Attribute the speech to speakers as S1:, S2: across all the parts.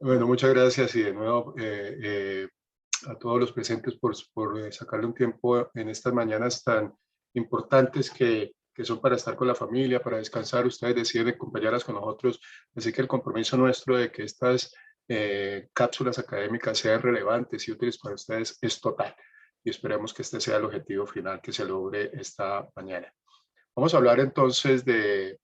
S1: Bueno, muchas gracias y de nuevo a todos los presentes por sacarle un tiempo en estas mañanas tan importantes que son para estar con la familia, para descansar. Ustedes deciden acompañarlas con nosotros, así que el compromiso nuestro de que estas cápsulas académicas sean relevantes y útiles para ustedes es total y esperemos que este sea el objetivo final que se logre esta mañana. Vamos a hablar entonces de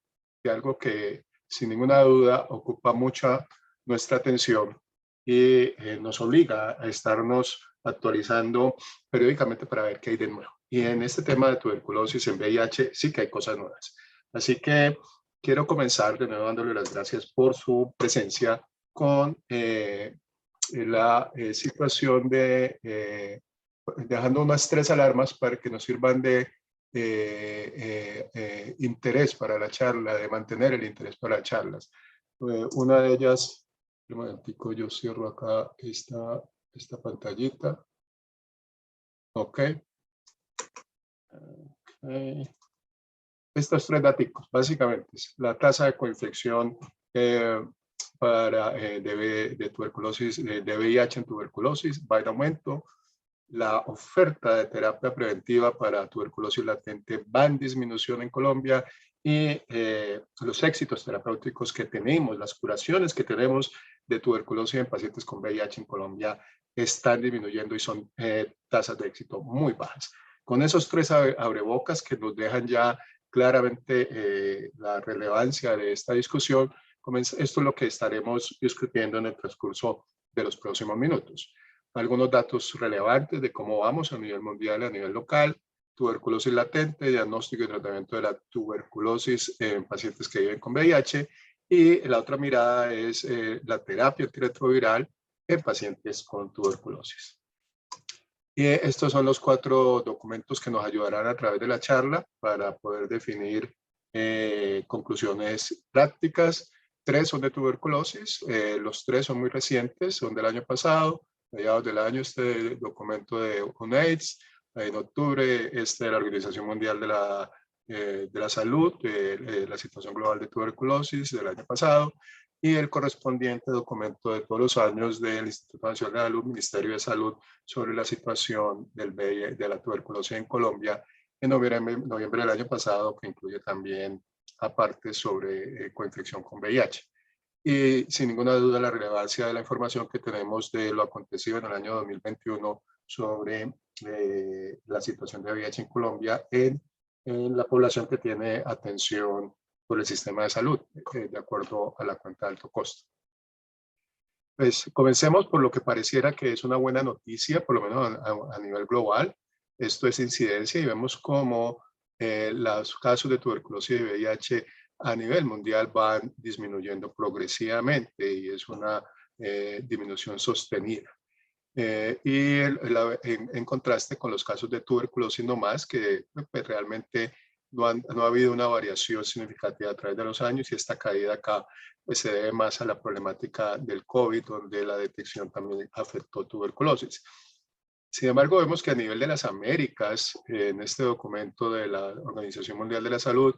S1: algo que sin ninguna duda ocupa mucha nuestra atención y nos obliga a estarnos actualizando periódicamente para ver qué hay de nuevo. Y en este tema de tuberculosis en VIH sí que hay cosas nuevas. Así que quiero comenzar de nuevo dándole las gracias por su presencia con la situación dejando unas 3 alarmas para que nos sirvan de interés para la charla, de mantener el interés para las charlas. Una de ellas, un momentico, yo cierro acá esta pantallita. Ok. Estos 3 datos, básicamente, es la tasa de coinfección de tuberculosis, de VIH en tuberculosis va en aumento. La oferta de terapia preventiva para tuberculosis latente va en disminución en Colombia y los éxitos terapéuticos que tenemos, las curaciones que tenemos de tuberculosis en pacientes con VIH en Colombia están disminuyendo y son tasas de éxito muy bajas. Con esos 3 abrebocas que nos dejan ya claramente la relevancia de esta discusión, esto es lo que estaremos discutiendo en el transcurso de los próximos minutos. Algunos datos relevantes de cómo vamos a nivel mundial y a nivel local: tuberculosis latente, diagnóstico y tratamiento de la tuberculosis en pacientes que viven con VIH, y la otra mirada es la terapia antirretroviral en pacientes con tuberculosis. Y estos son los 4 documentos que nos ayudarán a través de la charla para poder definir conclusiones prácticas. 3 son de tuberculosis, los 3 son muy recientes, son del año pasado, mediados del año, este documento de UNAIDS, en octubre este de la Organización Mundial de la Salud, la situación global de tuberculosis del año pasado, y el correspondiente documento de todos los años del Instituto Nacional de Salud, Ministerio de Salud, sobre la situación de la tuberculosis en Colombia en noviembre del año pasado, que incluye también aparte sobre coinfección con VIH. Y sin ninguna duda la relevancia de la información que tenemos de lo acontecido en el año 2021 sobre la situación de VIH en Colombia en la población que tiene atención por el sistema de salud, de acuerdo a la cuenta de alto costo. Pues comencemos por lo que pareciera que es una buena noticia, por lo menos a nivel global. Esto es incidencia y vemos cómo los casos de tuberculosis y VIH a nivel mundial van disminuyendo progresivamente y es una disminución sostenida. En contraste con los casos de tuberculosis no más, que pues, realmente no ha habido una variación significativa a través de los años, y esta caída acá pues, se debe más a la problemática del COVID, donde la detección también afectó tuberculosis. Sin embargo, vemos que a nivel de las Américas, en este documento de la Organización Mundial de la Salud,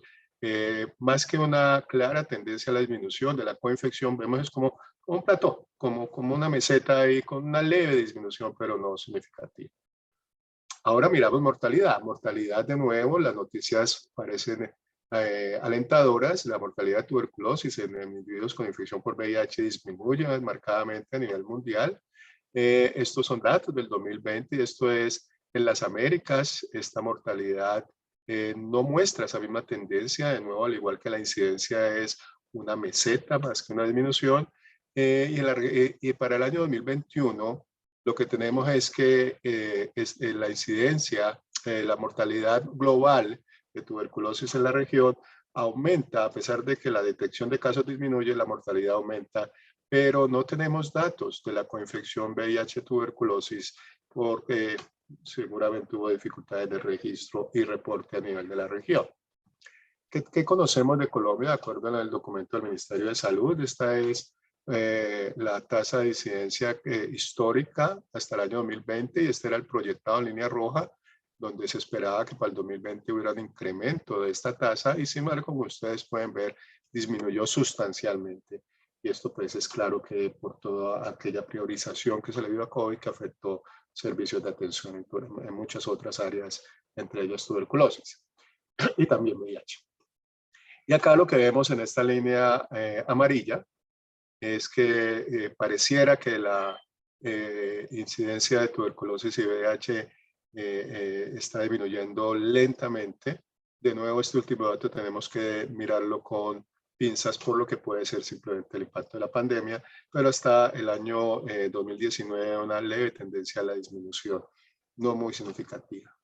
S1: más que una clara tendencia a la disminución de la coinfección, vemos es como un plató, como una meseta ahí con una leve disminución, pero no significativa. Ahora miramos mortalidad. Mortalidad, de nuevo, las noticias parecen alentadoras. La mortalidad de tuberculosis en individuos con infección por VIH disminuye marcadamente a nivel mundial. Estos son datos del 2020 y esto es en las Américas. Esta mortalidad no muestra esa misma tendencia, de nuevo, al igual que la incidencia es una meseta más que una disminución. Y para el año 2021 lo que tenemos es que la incidencia, la mortalidad global de tuberculosis en la región aumenta, a pesar de que la detección de casos disminuye, la mortalidad aumenta, pero no tenemos datos de la coinfección VIH-tuberculosis porque seguramente hubo dificultades de registro y reporte a nivel de la región. ¿Qué conocemos de Colombia? De acuerdo al documento del Ministerio de Salud, esta es la tasa de incidencia histórica hasta el año 2020, y este era el proyectado en línea roja, donde se esperaba que para el 2020 hubiera un incremento de esta tasa, y sin embargo, como ustedes pueden ver, disminuyó sustancialmente. y esto pues es claro que por toda aquella priorización que se le dio a COVID que afectó servicios de atención en muchas otras áreas, entre ellas tuberculosis y también VIH. Y acá lo que vemos en esta línea amarilla es que pareciera que la incidencia de tuberculosis y VIH está disminuyendo lentamente. De nuevo, este último dato tenemos que mirarlo con pinzas por lo que puede ser simplemente el impacto de la pandemia, pero hasta el año 2019 una leve tendencia a la disminución, no muy significativa.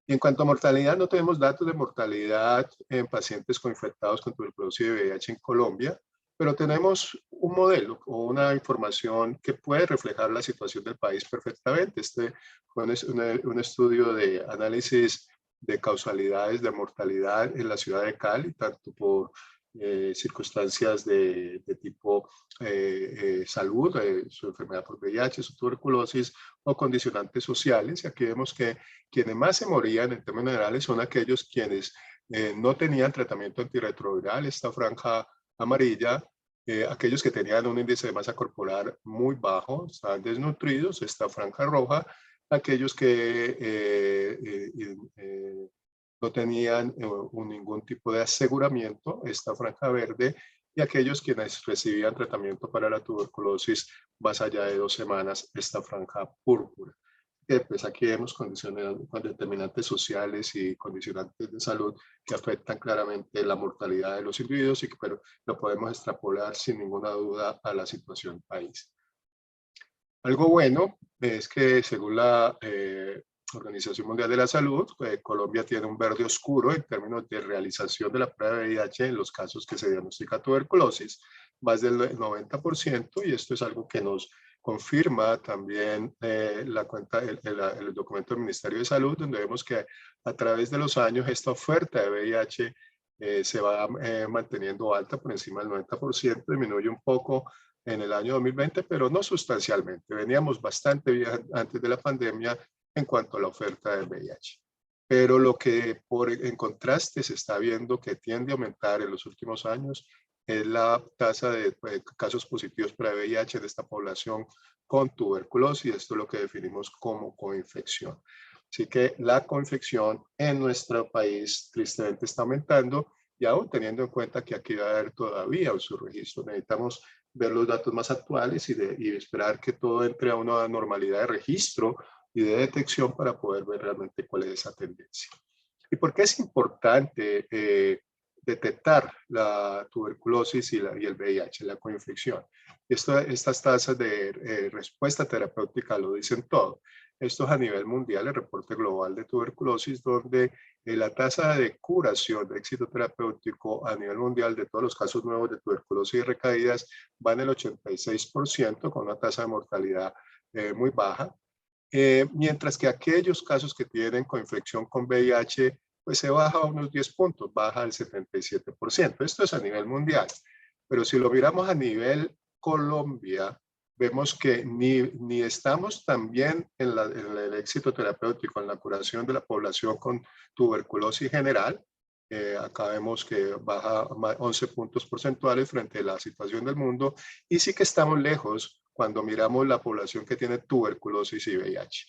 S1: Y en cuanto a mortalidad, no tenemos datos de mortalidad en pacientes infectados con tuberculosis y VIH en Colombia, pero tenemos un modelo o una información que puede reflejar la situación del país perfectamente. Este fue un estudio de análisis de causalidades de mortalidad en la ciudad de Cali, tanto por circunstancias de tipo salud, su enfermedad por VIH, su tuberculosis o condicionantes sociales. Y aquí vemos que quienes más se morían en términos generales son aquellos quienes no tenían tratamiento antirretroviral, esta franja amarilla, aquellos que tenían un índice de masa corporal muy bajo, estaban desnutridos, esta franja roja, aquellos que no tenían ningún tipo de aseguramiento, esta franja verde, y aquellos quienes recibían tratamiento para la tuberculosis más allá de 2 semanas, esta franja púrpura. Pues aquí vemos condiciones con determinantes sociales y condicionantes de salud que afectan claramente la mortalidad de los individuos y que pero lo podemos extrapolar sin ninguna duda a la situación país. Algo bueno es que según la Organización Mundial de la Salud, Colombia tiene un verde oscuro en términos de realización de la prueba de VIH en los casos que se diagnostica tuberculosis, más del 90%, y esto es algo que nos confirma también el documento del Ministerio de Salud, donde vemos que a través de los años esta oferta de VIH se va manteniendo alta por encima del 90%, disminuye un poco en el año 2020, pero no sustancialmente. Veníamos bastante bien antes de la pandemia en cuanto a la oferta del VIH. Pero lo que en contraste se está viendo que tiende a aumentar en los últimos años es la tasa de casos positivos para VIH de esta población con tuberculosis, y esto es lo que definimos como coinfección. Así que la coinfección en nuestro país tristemente está aumentando, y aún teniendo en cuenta que aquí va a haber todavía un subregistro, necesitamos ver los datos más actuales y esperar que todo entre a una normalidad de registro y de detección para poder ver realmente cuál es esa tendencia. ¿Y por qué es importante detectar la tuberculosis y el VIH, la coinfección? Estas tasas de respuesta terapéutica lo dicen todo. Esto es a nivel mundial, el reporte global de tuberculosis, donde la tasa de curación de éxito terapéutico a nivel mundial de todos los casos nuevos de tuberculosis y recaídas va en el 86%, con una tasa de mortalidad muy baja. Mientras que aquellos casos que tienen coinfección con VIH, pues se baja a unos 10 puntos, baja al 77%. Esto es a nivel mundial. Pero si lo miramos a nivel Colombia, vemos que ni estamos tan bien en el éxito terapéutico, en la curación de la población con tuberculosis general. Acá vemos que baja 11 puntos porcentuales frente a la situación del mundo, y sí que estamos lejos cuando miramos la población que tiene tuberculosis y VIH.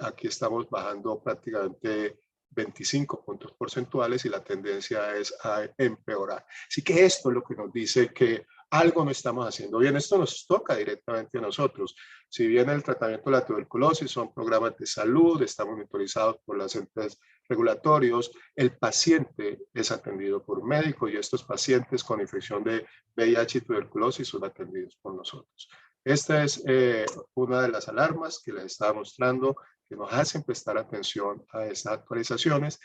S1: Aquí estamos bajando prácticamente 25 puntos porcentuales y la tendencia es a empeorar. Así que esto es lo que nos dice que algo no estamos haciendo bien. Esto nos toca directamente a nosotros. Si bien el tratamiento de la tuberculosis son programas de salud, están monitorizados por los entes regulatorios, el paciente es atendido por un médico, y estos pacientes con infección de VIH y tuberculosis son atendidos por nosotros. Esta es una de las alarmas que les estaba mostrando, que nos hacen prestar atención a estas actualizaciones,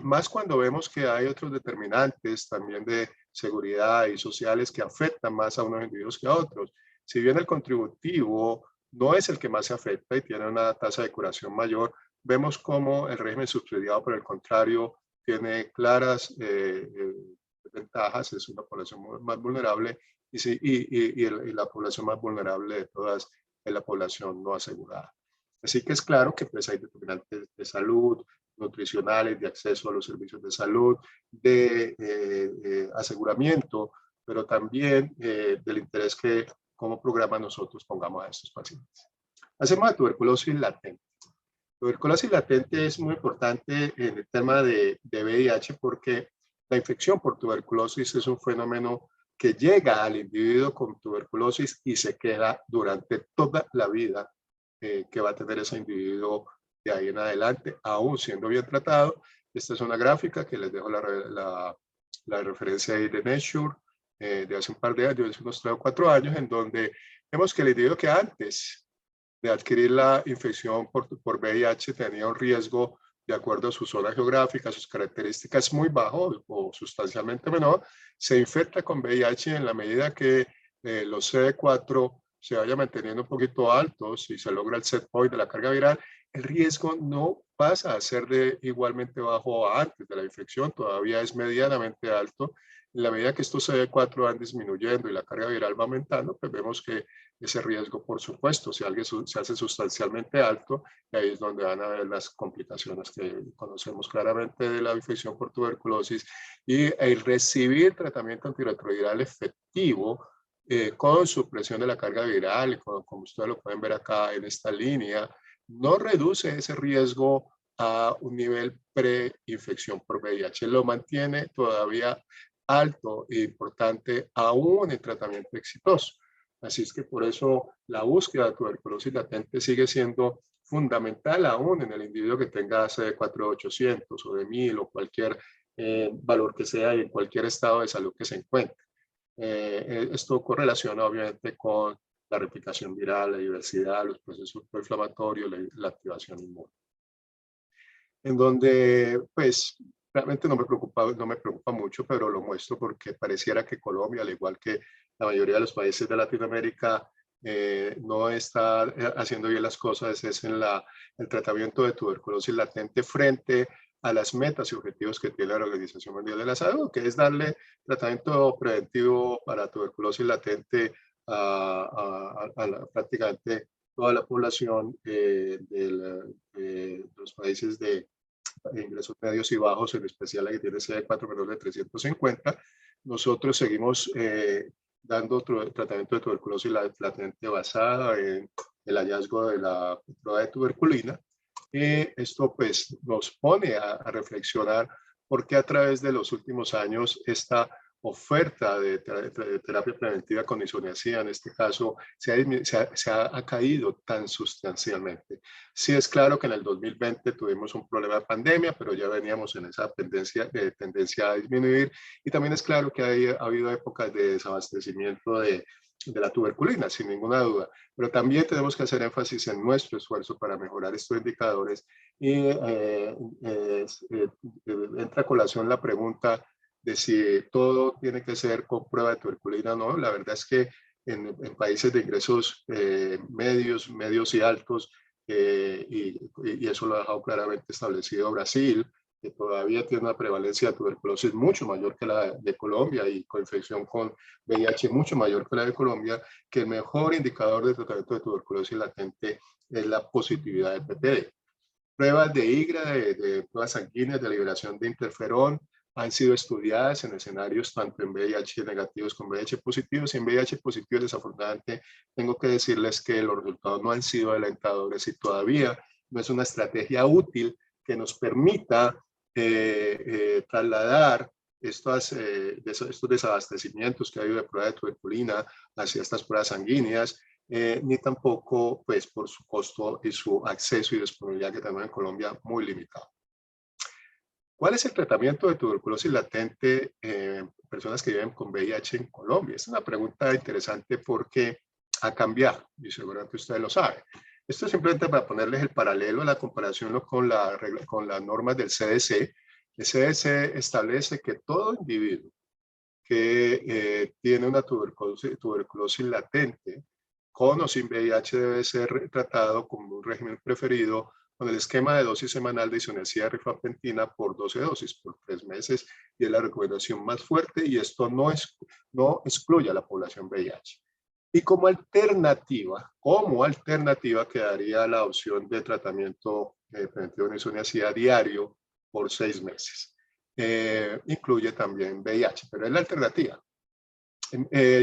S1: más cuando vemos que hay otros determinantes también de seguridad y sociales que afectan más a unos individuos que a otros. Si bien el contributivo no es el que más se afecta y tiene una tasa de curación mayor, vemos como el régimen subsidiado, por el contrario, tiene claras ventajas, es una población más vulnerable, y la población más vulnerable de todas es la población no asegurada. Así que es claro que pues, hay determinantes de salud, nutricionales, de acceso a los servicios de salud, de aseguramiento, pero también del interés que como programa nosotros pongamos a estos pacientes. Hacemos la tuberculosis latente. Tuberculosis latente es muy importante en el tema de VIH porque la infección por tuberculosis es un fenómeno que llega al individuo con tuberculosis y se queda durante toda la vida que va a tener ese individuo de ahí en adelante, aún siendo bien tratado. Esta es una gráfica que les dejo la referencia ahí de Nature de hace un par de años, hace unos 3 o 4 años, en donde vemos que el individuo que antes de adquirir la infección por VIH tenía un riesgo de acuerdo a su zona geográfica, sus características muy bajo o sustancialmente menor, se infecta con VIH en la medida que los CD4 se vayan manteniendo un poquito altos y se logra el set point de la carga viral, el riesgo no pasa a ser de igualmente bajo a antes de la infección, todavía es medianamente alto. En la medida que estos CD4 van disminuyendo y la carga viral va aumentando, pues vemos que ese riesgo, por supuesto, si alguien se hace sustancialmente alto, y ahí es donde van a ver las complicaciones que conocemos claramente de la infección por tuberculosis, y el recibir tratamiento antirretroviral efectivo con supresión de la carga viral, como ustedes lo pueden ver acá en esta línea, no reduce ese riesgo a un nivel preinfección por VIH, lo mantiene todavía alto e importante aún en tratamiento exitoso. Así es que por eso la búsqueda de tuberculosis latente sigue siendo fundamental aún en el individuo que tenga CD4 de 800 o de 1000 o cualquier valor que sea y en cualquier estado de salud que se encuentre. Esto correlaciona obviamente con la replicación viral, la diversidad, los procesos proinflamatorios, la activación inmune. En donde, pues, realmente no me preocupa mucho, pero lo muestro porque pareciera que Colombia, al igual que la mayoría de los países de Latinoamérica, no está haciendo bien las cosas es en el tratamiento de tuberculosis latente frente a las metas y objetivos que tiene la Organización Mundial de la Salud, que es darle tratamiento preventivo para tuberculosis latente a prácticamente toda la población de los países de ingresos medios y bajos, en especial la que tiene CD4 menor de 350. Nosotros seguimos dando tratamiento de tuberculosis latente basada en el hallazgo de la prueba de tuberculina. Esto pues nos pone a reflexionar porque a través de los últimos años esta oferta de terapia preventiva con isoniazida, en este caso, se ha caído tan sustancialmente. Sí es claro que en el 2020 tuvimos un problema de pandemia, pero ya veníamos en esa tendencia a disminuir, y también es claro que ha habido épocas de desabastecimiento de la tuberculina, sin ninguna duda, pero también tenemos que hacer énfasis en nuestro esfuerzo para mejorar estos indicadores y entra a colación la pregunta de si todo tiene que ser con prueba de tuberculina o no. La verdad es que en países de ingresos medios y altos, y eso lo ha dejado claramente establecido Brasil, que todavía tiene una prevalencia de tuberculosis mucho mayor que la de Colombia y coinfección con VIH mucho mayor que la de Colombia, que el mejor indicador de tratamiento de tuberculosis latente es la positividad del PPD. Pruebas de IGRA, de pruebas sanguíneas de liberación de interferón, han sido estudiadas en escenarios tanto en VIH negativos como VIH positivos. Y en VIH positivos, desafortunadamente, tengo que decirles que los resultados no han sido alentadores y todavía no es una estrategia útil que nos permita trasladar estos desabastecimientos que ha habido de prueba de tuberculina hacia estas pruebas sanguíneas, ni tampoco pues, por su costo y su acceso y disponibilidad que tenemos en Colombia muy limitado. ¿Cuál es el tratamiento de tuberculosis latente en personas que viven con VIH en Colombia? Es una pregunta interesante porque ha cambiado y seguramente ustedes lo saben. Esto es simplemente para ponerles el paralelo, la comparación con las normas del CDC. El CDC establece que todo individuo que tiene una tuberculosis latente con o sin VIH debe ser tratado como un régimen preferido con el esquema de dosis semanal de isoniazida de rifampicina por 12 dosis por 3 meses, y es la recomendación más fuerte, y esto no excluye a la población VIH. Y como alternativa quedaría la opción de tratamiento preventivo de isoniazida diario por 6 meses. Incluye también VIH, pero es la alternativa.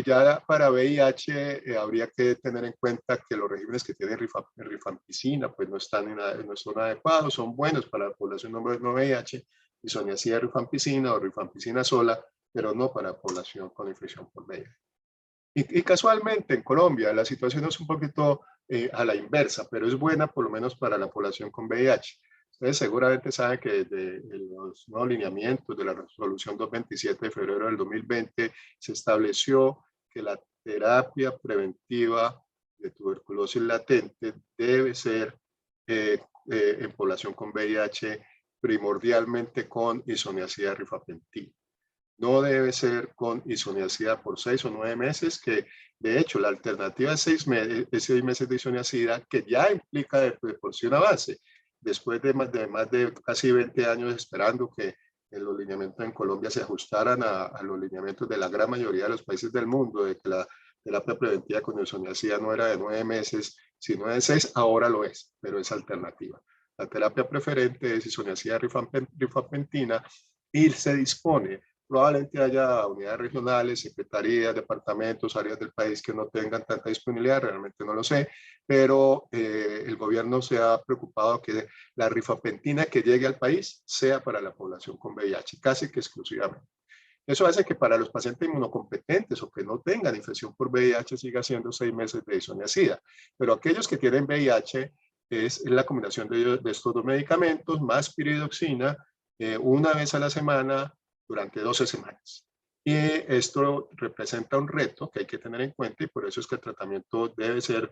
S1: Ya para VIH habría que tener en cuenta que los regímenes que tiene rifampicina pues no están no son adecuados, son buenos para la población no VIH, isoniazida rifampicina o rifampicina sola, pero no para la población con infección por VIH. Y casualmente en Colombia la situación es un poquito a la inversa, pero es buena por lo menos para la población con VIH. Ustedes seguramente saben que desde los nuevos lineamientos de la resolución 227 de febrero del 2020 se estableció que la terapia preventiva de tuberculosis latente debe ser en población con VIH primordialmente con isoniazida rifampicina. No debe ser con isoniazida por 6 o 9 meses, que de hecho la alternativa es 6 meses de isoniazida, que ya implica de por sí un avance. Después de más de casi 20 años esperando que los lineamientos en Colombia se ajustaran a los lineamientos de la gran mayoría de los países del mundo, de que la terapia preventiva con isoniazida no era de 9 meses, sino de 6, ahora lo es, pero es alternativa. La terapia preferente es isoniazida rifampicina y se dispone. Probablemente haya unidades regionales, secretarías, departamentos, áreas del país que no tengan tanta disponibilidad, realmente no lo sé, pero el gobierno se ha preocupado que la rifampicina que llegue al país sea para la población con VIH, casi que exclusivamente. Eso hace que para los pacientes inmunocompetentes o que no tengan infección por VIH siga siendo 6 meses de isoniazida, pero aquellos que tienen VIH es la combinación de estos dos medicamentos más piridoxina una vez a la semana durante 12 semanas. Y esto representa un reto que hay que tener en cuenta y por eso es que el tratamiento debe ser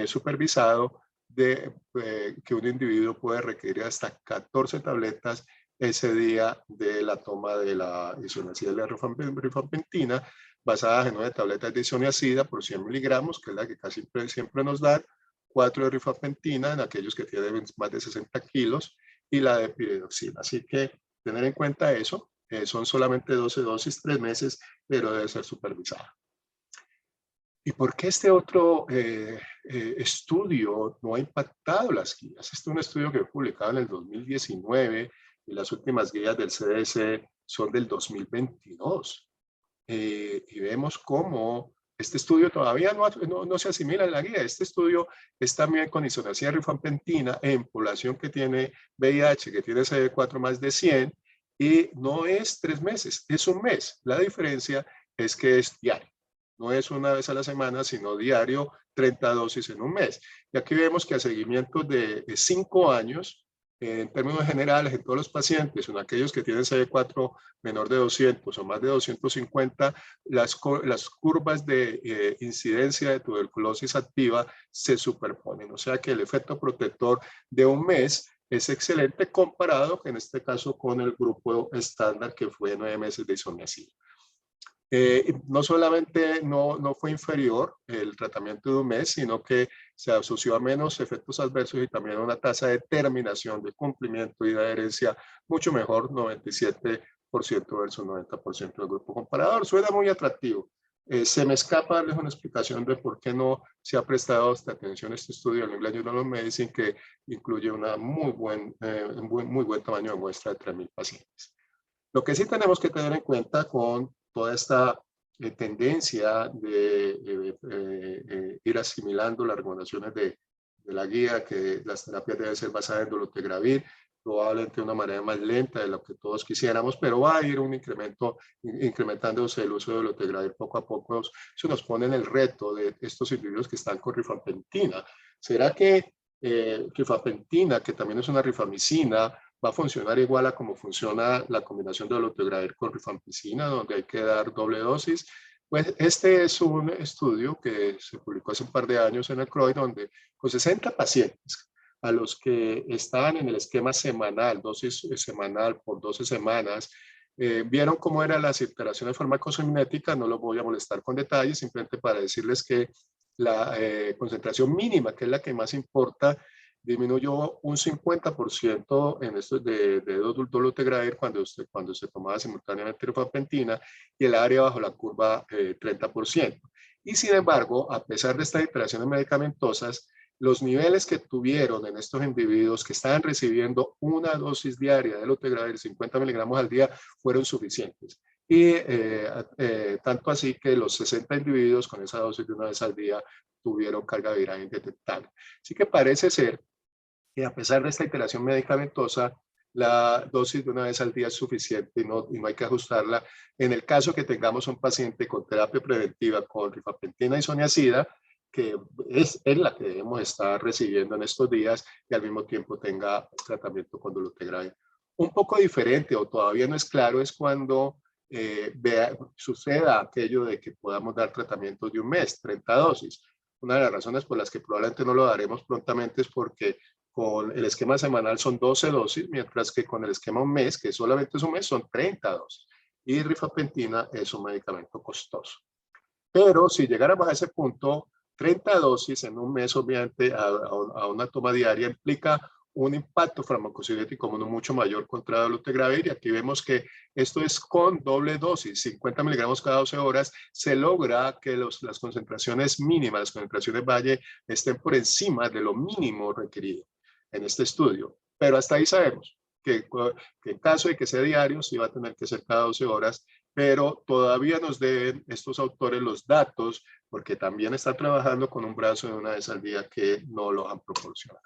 S1: supervisado, que un individuo puede requerir hasta 14 tabletas ese día de la toma de la isoniazida de la rifampicina, basadas en 9 tabletas de isoniazida por 100 miligramos, que es la que casi siempre nos dan, 4 de rifampicina en aquellos que tienen más de 60 kilos y la de piridoxina. Así que tener en cuenta eso. Son solamente 12 dosis, 3 meses, pero debe ser supervisada. ¿Y por qué este otro estudio no ha impactado las guías? Este es un estudio que fue publicado en el 2019 y las últimas guías del CDC son del 2022. Y vemos cómo este estudio todavía no se asimila a la guía. Este estudio es también con isoniazida rifampicina en población que tiene VIH, que tiene CD4 más de 100, y no es 3 meses, es un mes. La diferencia es que es diario. No es una vez a la semana, sino diario, 30 dosis en un mes. Y aquí vemos que a seguimiento de 5 años, en términos generales, en todos los pacientes, en aquellos que tienen CD4 menor de 200 o más de 250, las curvas de incidencia de tuberculosis activa se superponen. O sea que el efecto protector de un mes es excelente comparado, en este caso, con el grupo estándar que fue 9 meses de isoniazida. No solamente no fue inferior el tratamiento de un mes, sino que se asoció a menos efectos adversos y también a una tasa de terminación, de cumplimiento y de adherencia mucho mejor, 97% versus 90% del grupo comparador. Suena muy atractivo. Se me escapa darles una explicación de por qué no se ha prestado esta atención a este estudio del New England Journal of Medicine, que incluye un muy buen tamaño de muestra de 3.000 pacientes. Lo que sí tenemos que tener en cuenta con toda esta tendencia de ir asimilando las recomendaciones de la guía, que las terapias deben ser basadas en dolutegravir, probablemente de una manera más lenta de lo que todos quisiéramos, pero va a ir incrementándose el uso de dolutegravir poco a poco. Eso nos pone en el reto de estos individuos que están con rifampicina. ¿Será que rifampicina, que también es una rifamicina, va a funcionar igual a como funciona la combinación de dolutegravir con rifampicina, donde hay que dar doble dosis? Pues este es un estudio que se publicó hace un par de años en el CROI, donde con 60 pacientes a los que estaban en el esquema semanal, dosis semanal por 12 semanas, vieron cómo era la circulación de farmacocinética. No los voy a molestar con detalles, simplemente para decirles que la concentración mínima, que es la que más importa, disminuyó un 50% en estos de dolutegravir cuando se tomaba simultáneamente rifampicina, y el área bajo la curva 30%. Y sin embargo, a pesar de estas interacciones medicamentosas, los niveles que tuvieron en estos individuos que estaban recibiendo una dosis diaria de dolutegravir 50 miligramos al día fueron suficientes. y tanto así que los 60 individuos con esa dosis de una vez al día tuvieron carga viral indetectable. Así que parece ser que a pesar de esta iteración medicamentosa, la dosis de una vez al día es suficiente y no hay que ajustarla. En el caso que tengamos un paciente con terapia preventiva con rifampicina y isoniazida, que es la que debemos estar recibiendo en estos días y al mismo tiempo tenga tratamiento con dolutegravir. Un poco diferente o todavía no es claro es cuando suceda aquello de que podamos dar tratamientos de un mes, 30 dosis. Una de las razones por las que probablemente no lo daremos prontamente es porque con el esquema semanal son 12 dosis, mientras que con el esquema un mes, que solamente es un mes, son 30 dosis. Y rifampicina es un medicamento costoso. Pero si llegáramos a ese punto, 30 dosis en un mes, obviamente, a una toma diaria implica un impacto farmacocinético mucho mayor contra dolutegravir. Y aquí vemos que esto es con doble dosis, 50 miligramos cada 12 horas, se logra que las concentraciones mínimas, las concentraciones valle, estén por encima de lo mínimo requerido en este estudio. Pero hasta ahí sabemos que en caso de que sea diario, sí va a tener que ser cada 12 horas, pero todavía nos deben estos autores los datos, porque también están trabajando con un brazo de una vez al día que no los han proporcionado.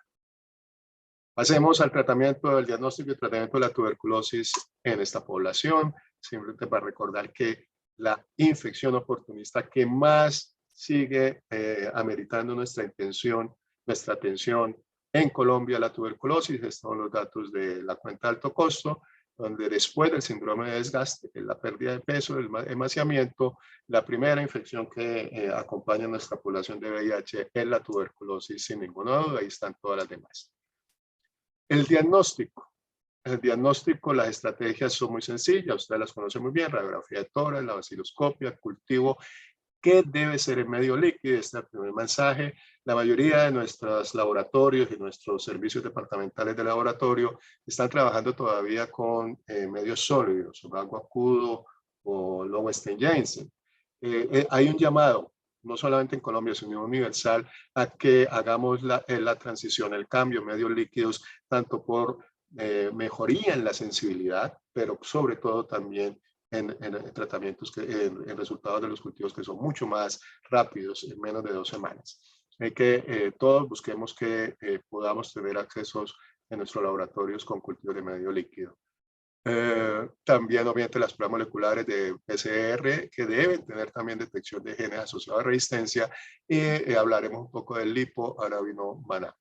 S1: Pasemos al tratamiento del diagnóstico y tratamiento de la tuberculosis en esta población, simplemente para recordar que la infección oportunista que más sigue ameritando nuestra atención en Colombia, la tuberculosis. Estos son los datos de la cuenta de alto costo, donde después del síndrome de desgaste, la pérdida de peso, el emaciamiento, la primera infección que acompaña a nuestra población de VIH es la tuberculosis, sin ninguna duda, ahí están todas las demás. El diagnóstico. El diagnóstico, las estrategias son muy sencillas, ustedes las conocen muy bien, radiografía de tórax, la vaciloscopia, cultivo. ¿Qué debe ser el medio líquido? Este es el primer mensaje. La mayoría de nuestros laboratorios y nuestros servicios departamentales de laboratorio están trabajando todavía con medios sólidos, o agua acudo o Lowenstein-Janssen. Hay un llamado, no solamente en Colombia, sino universal, a que hagamos la transición, el cambio, medios líquidos, tanto por mejoría en la sensibilidad, pero sobre todo también en tratamientos, en resultados de los cultivos que son mucho más rápidos, en menos de 2 semanas. Hay que todos busquemos que podamos tener accesos en nuestros laboratorios con cultivos de medio líquido. También obviamente las pruebas moleculares de PCR que deben tener también detección de genes asociados a resistencia y hablaremos un poco del lipoarabinomaná.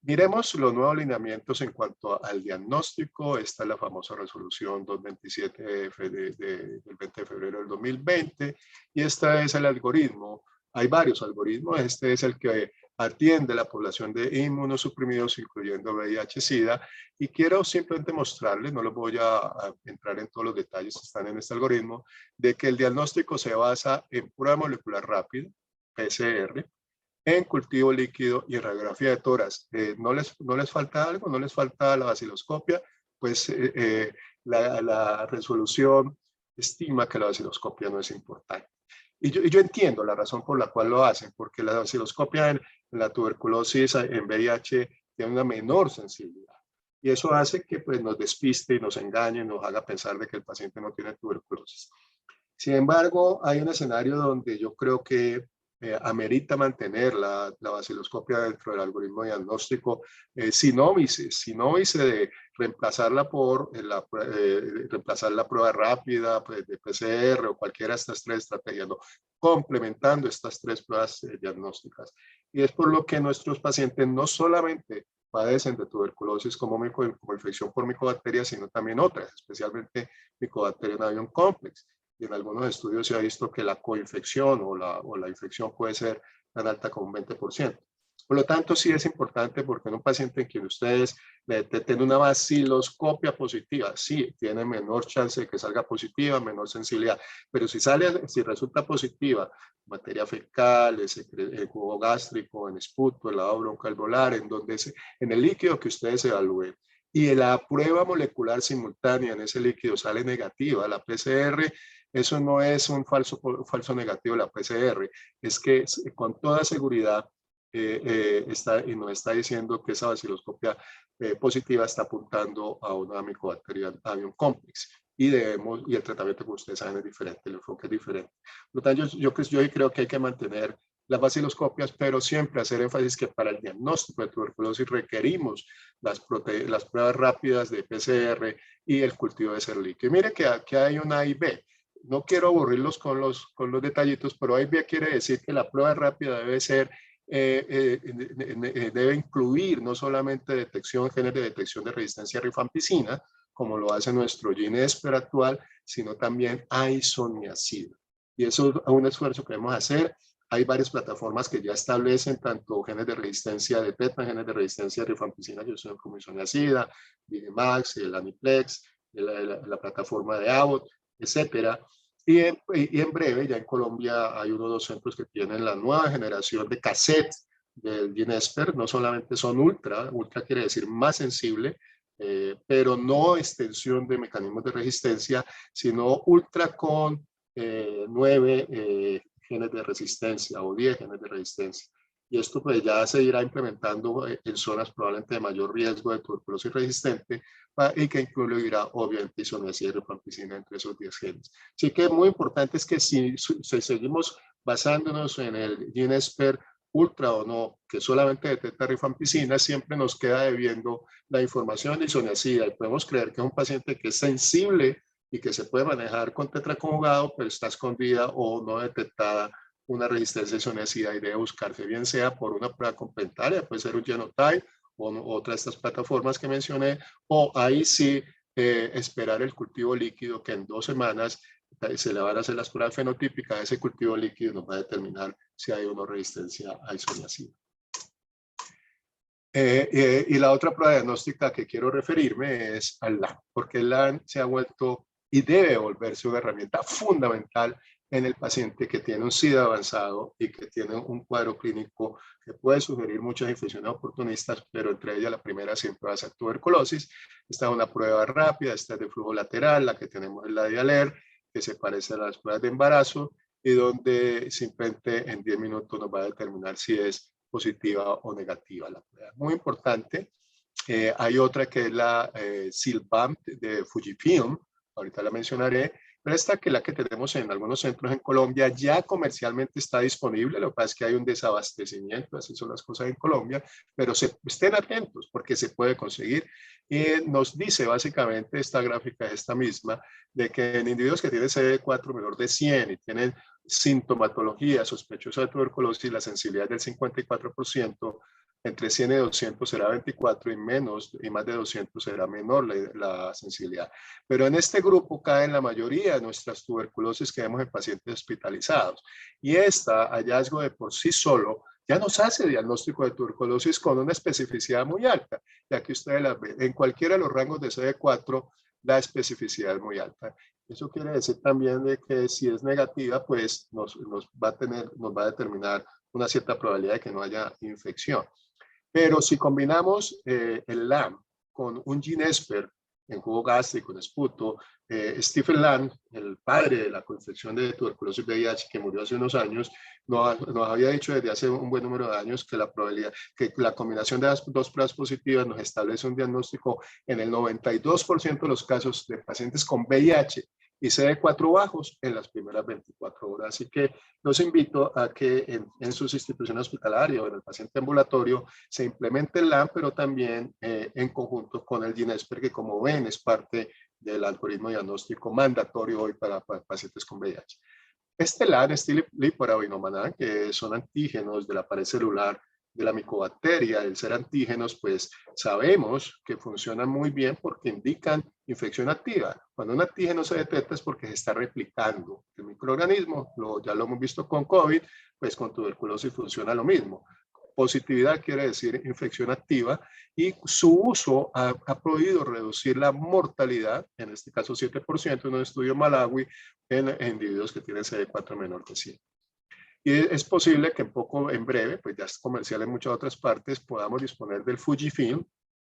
S1: Miremos los nuevos lineamientos en cuanto al diagnóstico. Esta es la famosa resolución 227 del 20 de febrero del 2020 y este es el algoritmo. Hay varios algoritmos, este es el que atiende la población de inmunosuprimidos, incluyendo VIH-Sida, y quiero simplemente mostrarles, no les voy a entrar en todos los detalles que están en este algoritmo, de que el diagnóstico se basa en prueba molecular rápida, PCR, en cultivo líquido y en radiografía de tórax. ¿No les falta algo? ¿No les falta la vaciloscopia? Pues la resolución estima que la vaciloscopia no es importante. Y yo entiendo la razón por la cual lo hacen, porque la vaciloscopia en la tuberculosis, en VIH, tiene una menor sensibilidad. Y eso hace que pues, nos despiste y nos engañe, nos haga pensar de que el paciente no tiene tuberculosis. Sin embargo, hay un escenario donde yo creo que amerita mantener la vaciloscopia dentro del algoritmo diagnóstico sin óbice de reemplazarla por reemplazar la prueba rápida pues, de PCR o cualquiera de estas 3 estrategias, ¿no? Complementando estas 3 pruebas diagnósticas. Y es por lo que nuestros pacientes no solamente padecen de tuberculosis como infección por micobacterias, sino también otras, especialmente Mycobacterium avium complex. Y en algunos estudios se ha visto que la coinfección o la infección puede ser tan alta como un 20%. Por lo tanto, sí es importante porque en un paciente en quien ustedes detecten una vaciloscopia positiva, sí, tiene menor chance de que salga positiva, menor sensibilidad, pero si resulta positiva, materia fecal, en jugo gástrico, en esputo, en lavado broncoalveolar, en el líquido que ustedes evalúen, y la prueba molecular simultánea en ese líquido sale negativa, la PCR, eso no es un falso negativo la PCR, es que con toda seguridad y nos está diciendo que esa vaciloscopia positiva está apuntando a una Mycobacterium avium complex. y el tratamiento, como ustedes saben, es diferente, el enfoque es diferente. Por lo tanto, yo creo que hay que mantener las vaciloscopias, pero siempre hacer énfasis que para el diagnóstico de tuberculosis requerimos las pruebas rápidas de PCR y el cultivo de líquido. Mire que aquí hay una A y B. No quiero aburrirlos con los detallitos, pero A y B quiere decir que la prueba rápida debe ser debe incluir no solamente genes de detección de resistencia a rifampicina, como lo hace nuestro GeneSper actual, sino también a isoniazida. Y eso es un esfuerzo que debemos hacer. Hay varias plataformas que ya establecen tanto genes de resistencia de PETA, genes de resistencia de rifampicina, que son como isoniazida, Vinemax, el Aniplex, la plataforma de Abbott, etcétera. Y en breve, ya en Colombia hay uno o dos centros que tienen la nueva generación de cassette del GeneSper. No solamente son ultra quiere decir más sensible, pero no extensión de mecanismos de resistencia, sino ultra con 9 genes de resistencia o 10 genes de resistencia. Y esto pues ya se irá implementando en zonas probablemente de mayor riesgo de tuberculosis resistente y que incluirá obviamente isoniazida y rifampicina entre esos 10 genes. Así que muy importante es que si seguimos basándonos en el GeneSper ultra o no, que solamente detecta rifampicina, siempre nos queda debiendo la información de isoniazida y podemos creer que es un paciente que es sensible y que se puede manejar con tetraconjugado, pero está escondida o no detectada una resistencia a isoniazida y debe buscarse, bien sea por una prueba complementaria, puede ser un genotype o otra de estas plataformas que mencioné, o ahí sí esperar el cultivo líquido, que en 2 semanas se le van a hacer las pruebas fenotípicas. Ese cultivo líquido nos va a determinar si hay una resistencia a isoniazida. Y la otra prueba diagnóstica que quiero referirme es al LAN, porque el LAN se ha vuelto y debe volverse una herramienta fundamental en el paciente que tiene un SIDA avanzado y que tiene un cuadro clínico que puede sugerir muchas infecciones oportunistas, pero entre ellas la primera siempre va a ser tuberculosis. Esta es una prueba rápida, esta es de flujo lateral, la que tenemos es la de ALER, que se parece a las pruebas de embarazo y donde simplemente en 10 minutos nos va a determinar si es positiva o negativa la prueba. Muy importante. Hay otra que es la SILBAM de Fujifilm, ahorita la mencionaré, pero esta que es la que tenemos en algunos centros en Colombia ya comercialmente está disponible. Lo que pasa es que hay un desabastecimiento, así son las cosas en Colombia, pero estén atentos porque se puede conseguir. Y nos dice básicamente esta gráfica, esta misma, de que en individuos que tienen CD4 menor de 100 y tienen sintomatología sospechosa de tuberculosis, la sensibilidad es del 54%, entre 100 y 200 será 24 y más de 200 será menor la sensibilidad. Pero en este grupo caen la mayoría de nuestras tuberculosis que vemos en pacientes hospitalizados. Y hallazgo de por sí solo ya nos hace diagnóstico de tuberculosis con una especificidad muy alta. Ya que ustedes la ven, en cualquiera de los rangos de CD4 la especificidad es muy alta. Eso quiere decir también de que si es negativa, pues nos va a determinar una cierta probabilidad de que no haya infección. Pero si combinamos el LAM con un GeneSper en jugo gástrico, en esputo, Stephen Land, el padre de la coinfección de tuberculosis VIH que murió hace unos años, nos había dicho desde hace un buen número de años que la probabilidad, que la combinación de las 2 pruebas positivas nos establece un diagnóstico en el 92% de los casos de pacientes con VIH y CD4 bajos en las primeras 24 horas. Así que los invito a que en sus instituciones hospitalarias o en el paciente ambulatorio se implemente el LAM, pero también en conjunto con el GeneSper, que como ven es parte del algoritmo diagnóstico mandatorio hoy para pacientes con VIH. Este LAN, este lipoarabinomanán, que son antígenos de la pared celular de la micobacteria, el ser antígenos, pues sabemos que funcionan muy bien porque indican infección activa. Cuando un antígeno se detecta es porque se está replicando el microorganismo. Ya lo hemos visto con COVID, pues con tuberculosis funciona lo mismo. Positividad quiere decir infección activa y su uso ha podido reducir la mortalidad, en este caso 7% en un estudio Malawi, en individuos que tienen CD4 menor de 100. Y es posible que en breve, pues ya es comercial en muchas otras partes, podamos disponer del Fujifilm,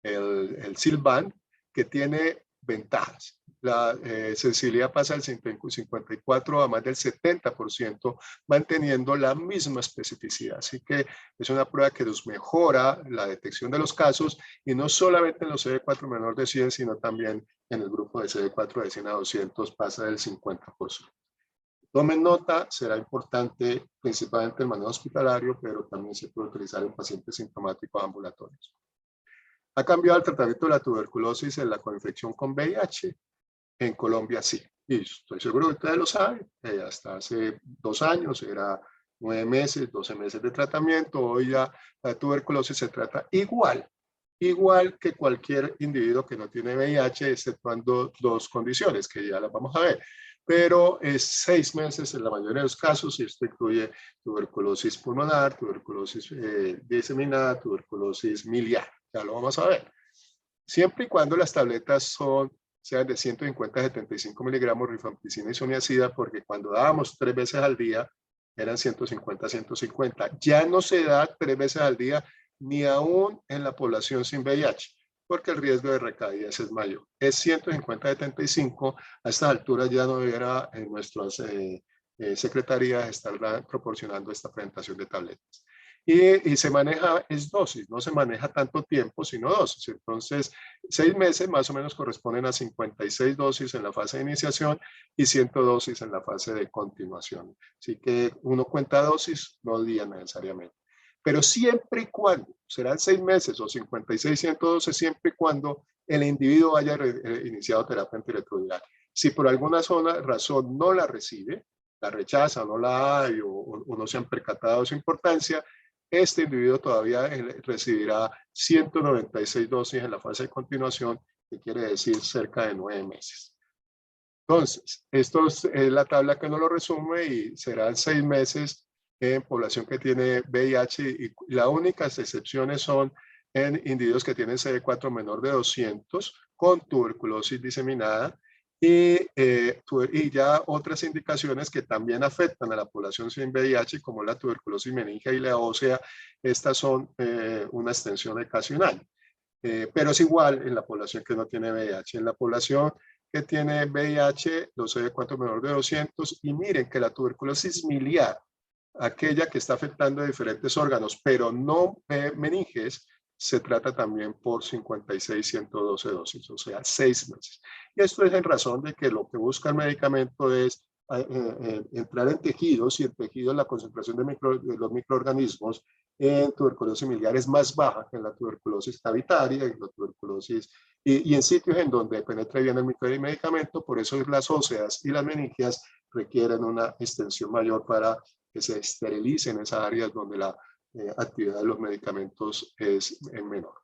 S1: el Silvan, que tiene ventajas. La sensibilidad pasa del 54 a más del 70%, manteniendo la misma especificidad. Así que es una prueba que nos mejora la detección de los casos y no solamente en los CD4 menor de 100, sino también en el grupo de CD4 de 100 a 200 pasa del 50%. Tomen nota, será importante principalmente el manejo hospitalario, pero también se puede utilizar en pacientes sintomáticos ambulatorios. ¿Ha cambiado el tratamiento de la tuberculosis en la coinfección con VIH? En Colombia sí, y estoy seguro que ustedes lo saben, hasta hace 2 años era 9 meses, 12 meses de tratamiento, hoy ya la tuberculosis se trata igual que cualquier individuo que no tiene VIH, exceptuando 2 condiciones que ya las vamos a ver, pero es 6 meses en la mayoría de los casos y esto incluye tuberculosis pulmonar, tuberculosis diseminada, tuberculosis miliar, ya lo vamos a ver. Siempre y cuando las tabletas sean de 150 a 75 miligramos rifampicina y isoniazida, porque cuando dábamos 3 veces al día, eran 150 a 150. Ya no se da 3 veces al día, ni aún en la población sin VIH, porque el riesgo de recaídas es mayor. Es 150 a 75, a estas alturas ya no deberá en nuestras secretarías estar proporcionando esta presentación de tabletas. Y se maneja, es dosis, no se maneja tanto tiempo, sino dosis. Entonces, 6 meses más o menos corresponden a 56 dosis en la fase de iniciación y 100 dosis en la fase de continuación. Así que uno cuenta dosis, no días necesariamente. Pero siempre y cuando, serán 6 meses o 56, 112, siempre y cuando el individuo haya iniciado terapia antirretroviral. Si por alguna razón no la recibe, la rechaza, no la hay o no se han percatado de su importancia, este individuo todavía recibirá 196 dosis en la fase de continuación, que quiere decir cerca de 9 meses. Entonces, esto es la tabla que nos lo resume y serán 6 meses en población que tiene VIH y las únicas excepciones son en individuos que tienen CD4 menor de 200 con tuberculosis diseminada y ya otras indicaciones que también afectan a la población sin VIH, como la tuberculosis meningia y la ósea, estas son una extensión de casi un año. Pero es igual en la población que no tiene VIH. En la población que tiene VIH, los CD4 menor de 200, y miren que la tuberculosis miliar, aquella que está afectando a diferentes órganos, pero no meninges, se trata también por 56, 112 dosis, o sea, 6 meses. Y esto es en razón de que lo que busca el medicamento es entrar en tejidos, y en tejidos la concentración de los microorganismos en tuberculosis miliar es más baja que en la tuberculosis cavitaria, en la tuberculosis, y en sitios en donde penetra bien el medicamento, por eso las óseas y las meningias requieren una extensión mayor para que se esterilicen esas áreas donde la actividad de los medicamentos es menor.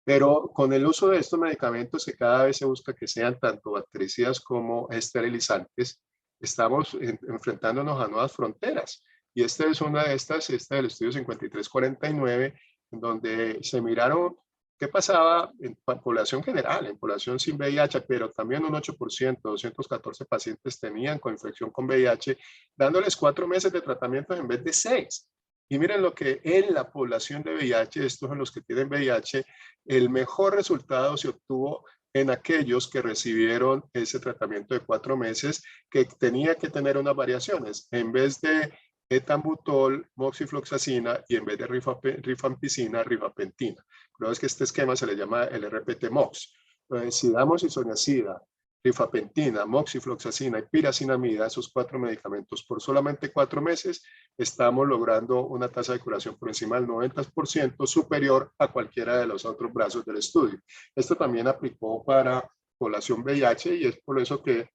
S1: Pero con el uso de estos medicamentos, que cada vez se busca que sean tanto bactericidas como esterilizantes, estamos enfrentándonos a nuevas fronteras. Y esta es una de estas, esta del estudio 5349, en donde se miraron qué pasaba en población general, en población sin VIH, pero también un 8%, 214 pacientes tenían coinfección con VIH, dándoles 4 meses de tratamiento en vez de 6. Y miren lo que en la población de VIH, estos son los que tienen VIH, el mejor resultado se obtuvo en aquellos que recibieron ese tratamiento de 4 meses, que tenía que tener unas variaciones. En vez de etambutol, moxifloxacina, y en vez de rifampicina, rifapentina. Creo que este esquema se le llama el RPT-MOX. Entonces, si damos isoniazida, rifapentina, moxifloxacina y piracinamida, esos 4 medicamentos por solamente 4 meses, estamos logrando una tasa de curación por encima del 90%, superior a cualquiera de los otros brazos del estudio. Esto también aplicó para población VIH y es por eso que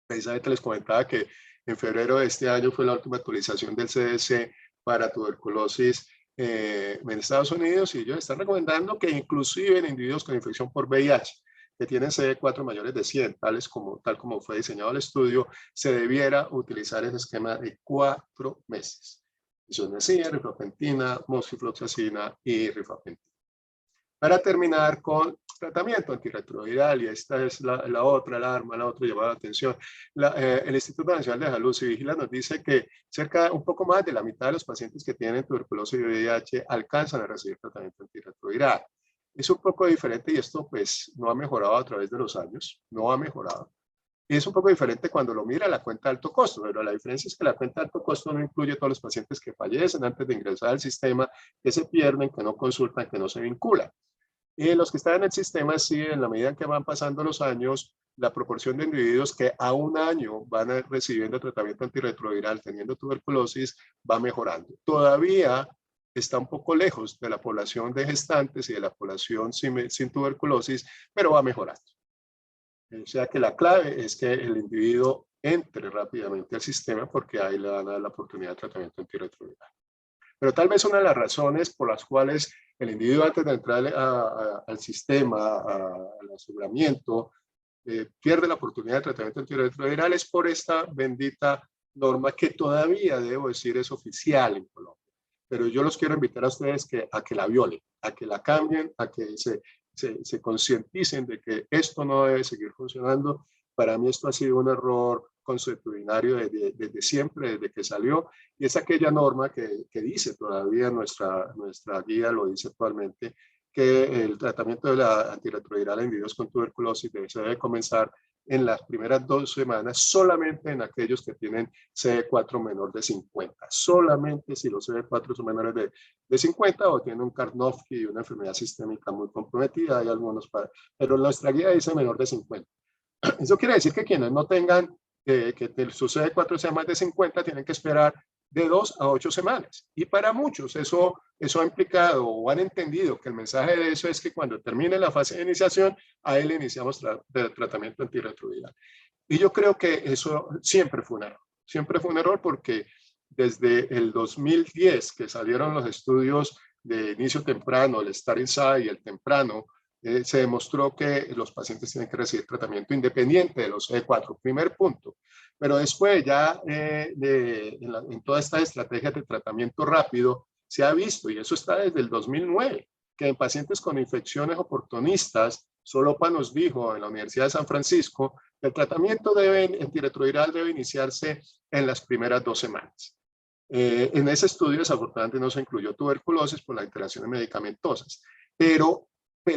S1: precisamente les comentaba que en febrero de este año fue la última actualización del CDC para tuberculosis en Estados Unidos, y ellos están recomendando que inclusive en individuos con infección por VIH que tienen CD4 mayores de 100, tal como fue diseñado el estudio, se debiera utilizar ese esquema de 4 meses. Isoniazida, rifapentina, moxifloxacina y rifapentina. Para terminar con tratamiento antirretroviral, y esta es la otra alarma, la otra llamada de atención. El Instituto Nacional de Salud y Vigila nos dice que un poco más de la mitad de los pacientes que tienen tuberculosis y VIH alcanzan a recibir tratamiento antirretroviral. Es un poco diferente y esto pues no ha mejorado a través de los años, no ha mejorado. Y es un poco diferente cuando lo mira la cuenta de alto costo, pero la diferencia es que la cuenta de alto costo no incluye a todos los pacientes que fallecen antes de ingresar al sistema, que se pierden, que no consultan, que no se vinculan. Y los que están en el sistema, sí, en la medida en que van pasando los años, la proporción de individuos que a un año van recibiendo tratamiento antirretroviral teniendo tuberculosis va mejorando. Todavía está un poco lejos de la población de gestantes y de la población sin tuberculosis, pero va mejorando. O sea que la clave es que el individuo entre rápidamente al sistema porque ahí le van a dar la oportunidad de tratamiento antirretroviral. Pero tal vez una de las razones por las cuales el individuo antes de entrar al sistema, al aseguramiento, pierde la oportunidad de tratamiento antirretroviral es por esta bendita norma que todavía, debo decir, es oficial en Colombia. Pero yo los quiero invitar a ustedes a que la violen, a que la cambien, a que se concienticen de que esto no debe seguir funcionando. Para mí esto ha sido un error consuetudinario desde siempre, desde que salió, y es aquella norma que dice todavía nuestra guía, lo dice actualmente, que el tratamiento de la antirretroviral en individuos con tuberculosis se debe comenzar en las primeras 2 semanas solamente en aquellos que tienen CD4 menor de 50. Solamente si los CD4 son menores de 50 o tienen un Karnofsky y una enfermedad sistémica muy comprometida, hay algunos pero nuestra guía dice menor de 50. Eso quiere decir que quienes no tengan, que su CD4 sea más de 50, tienen que esperar de 2 a 8 semanas. Y para muchos eso ha implicado o han entendido que el mensaje de eso es que cuando termine la fase de iniciación, ahí le iniciamos tratamiento antirretroviral. Y yo creo que eso siempre fue un error. Siempre fue un error porque desde el 2010 que salieron los estudios de inicio temprano, el Start Inside y el temprano, se demostró que los pacientes tienen que recibir tratamiento independiente de los CD4, primer punto. Pero después ya en todas estas estrategias de tratamiento rápido se ha visto, y eso está desde el 2009, que en pacientes con infecciones oportunistas, Solopa nos dijo en la Universidad de San Francisco, el tratamiento antirretroviral debe iniciarse en las primeras 2 semanas. En ese estudio desafortunadamente no se incluyó tuberculosis por las interacciones medicamentosas, pero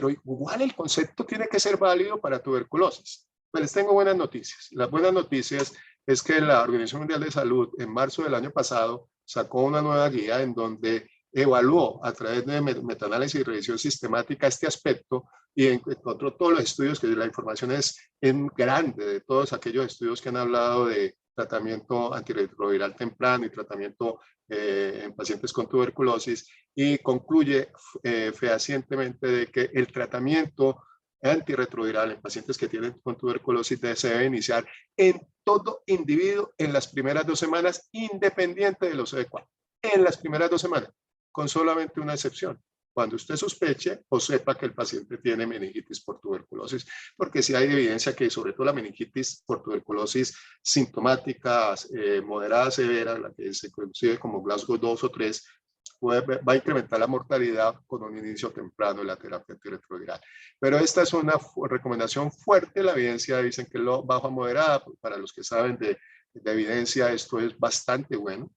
S1: igual el concepto tiene que ser válido para tuberculosis. Pues les tengo buenas noticias. Las buenas noticias es que la Organización Mundial de Salud en marzo del año pasado sacó una nueva guía en donde evaluó a través de metaanálisis y revisión sistemática este aspecto y encontró todos los estudios, que la información es en grande de todos aquellos estudios que han hablado de tratamiento antirretroviral temprano y tratamiento en pacientes con tuberculosis, y concluye fehacientemente de que el tratamiento antirretroviral en pacientes que tienen con tuberculosis se debe iniciar en todo individuo en las primeras 2 semanas, independiente de los CD4, en las primeras 2 semanas, con solamente una excepción. Cuando usted sospeche o sepa que el paciente tiene meningitis por tuberculosis, porque sí hay evidencia que sobre todo la meningitis por tuberculosis sintomática moderada severa, la que se conoce como Glasgow 2 o 3, va a incrementar la mortalidad con un inicio temprano de la terapia antirretroviral. Pero esta es una recomendación fuerte, la evidencia dicen que es bajo a moderada, para los que saben de evidencia esto es bastante bueno.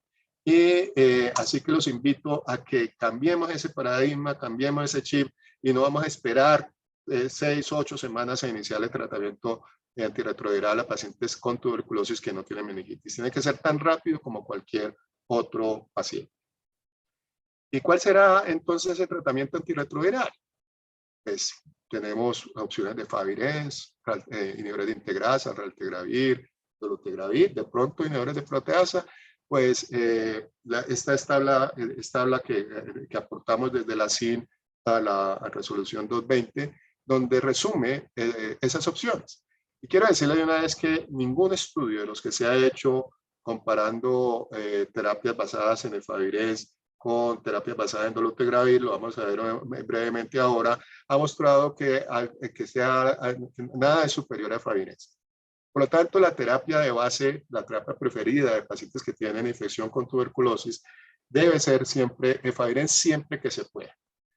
S1: Y así que los invito a que cambiemos ese paradigma, cambiemos ese chip y no vamos a esperar 6 o 8 semanas a iniciar el tratamiento antirretroviral a pacientes con tuberculosis que no tienen meningitis. Tiene que ser tan rápido como cualquier otro paciente. ¿Y cuál será entonces el tratamiento antirretroviral? Pues tenemos opciones de Favirenz, inhibidores de integrasa, raltegravir, dolutegravir, de pronto inhibidores de proteasa. Pues esta es tabla que aportamos desde la CIN a la resolución 220, donde resume esas opciones. Y quiero decirle de una vez que ningún estudio de los que se ha hecho comparando terapias basadas en el Favirenz con terapias basadas en dolutegravir, lo vamos a ver brevemente ahora, ha mostrado que nada es superior a Favirenz. Por lo tanto, la terapia de base, la terapia preferida de pacientes que tienen infección con tuberculosis, debe ser siempre Favirenz, siempre que se pueda.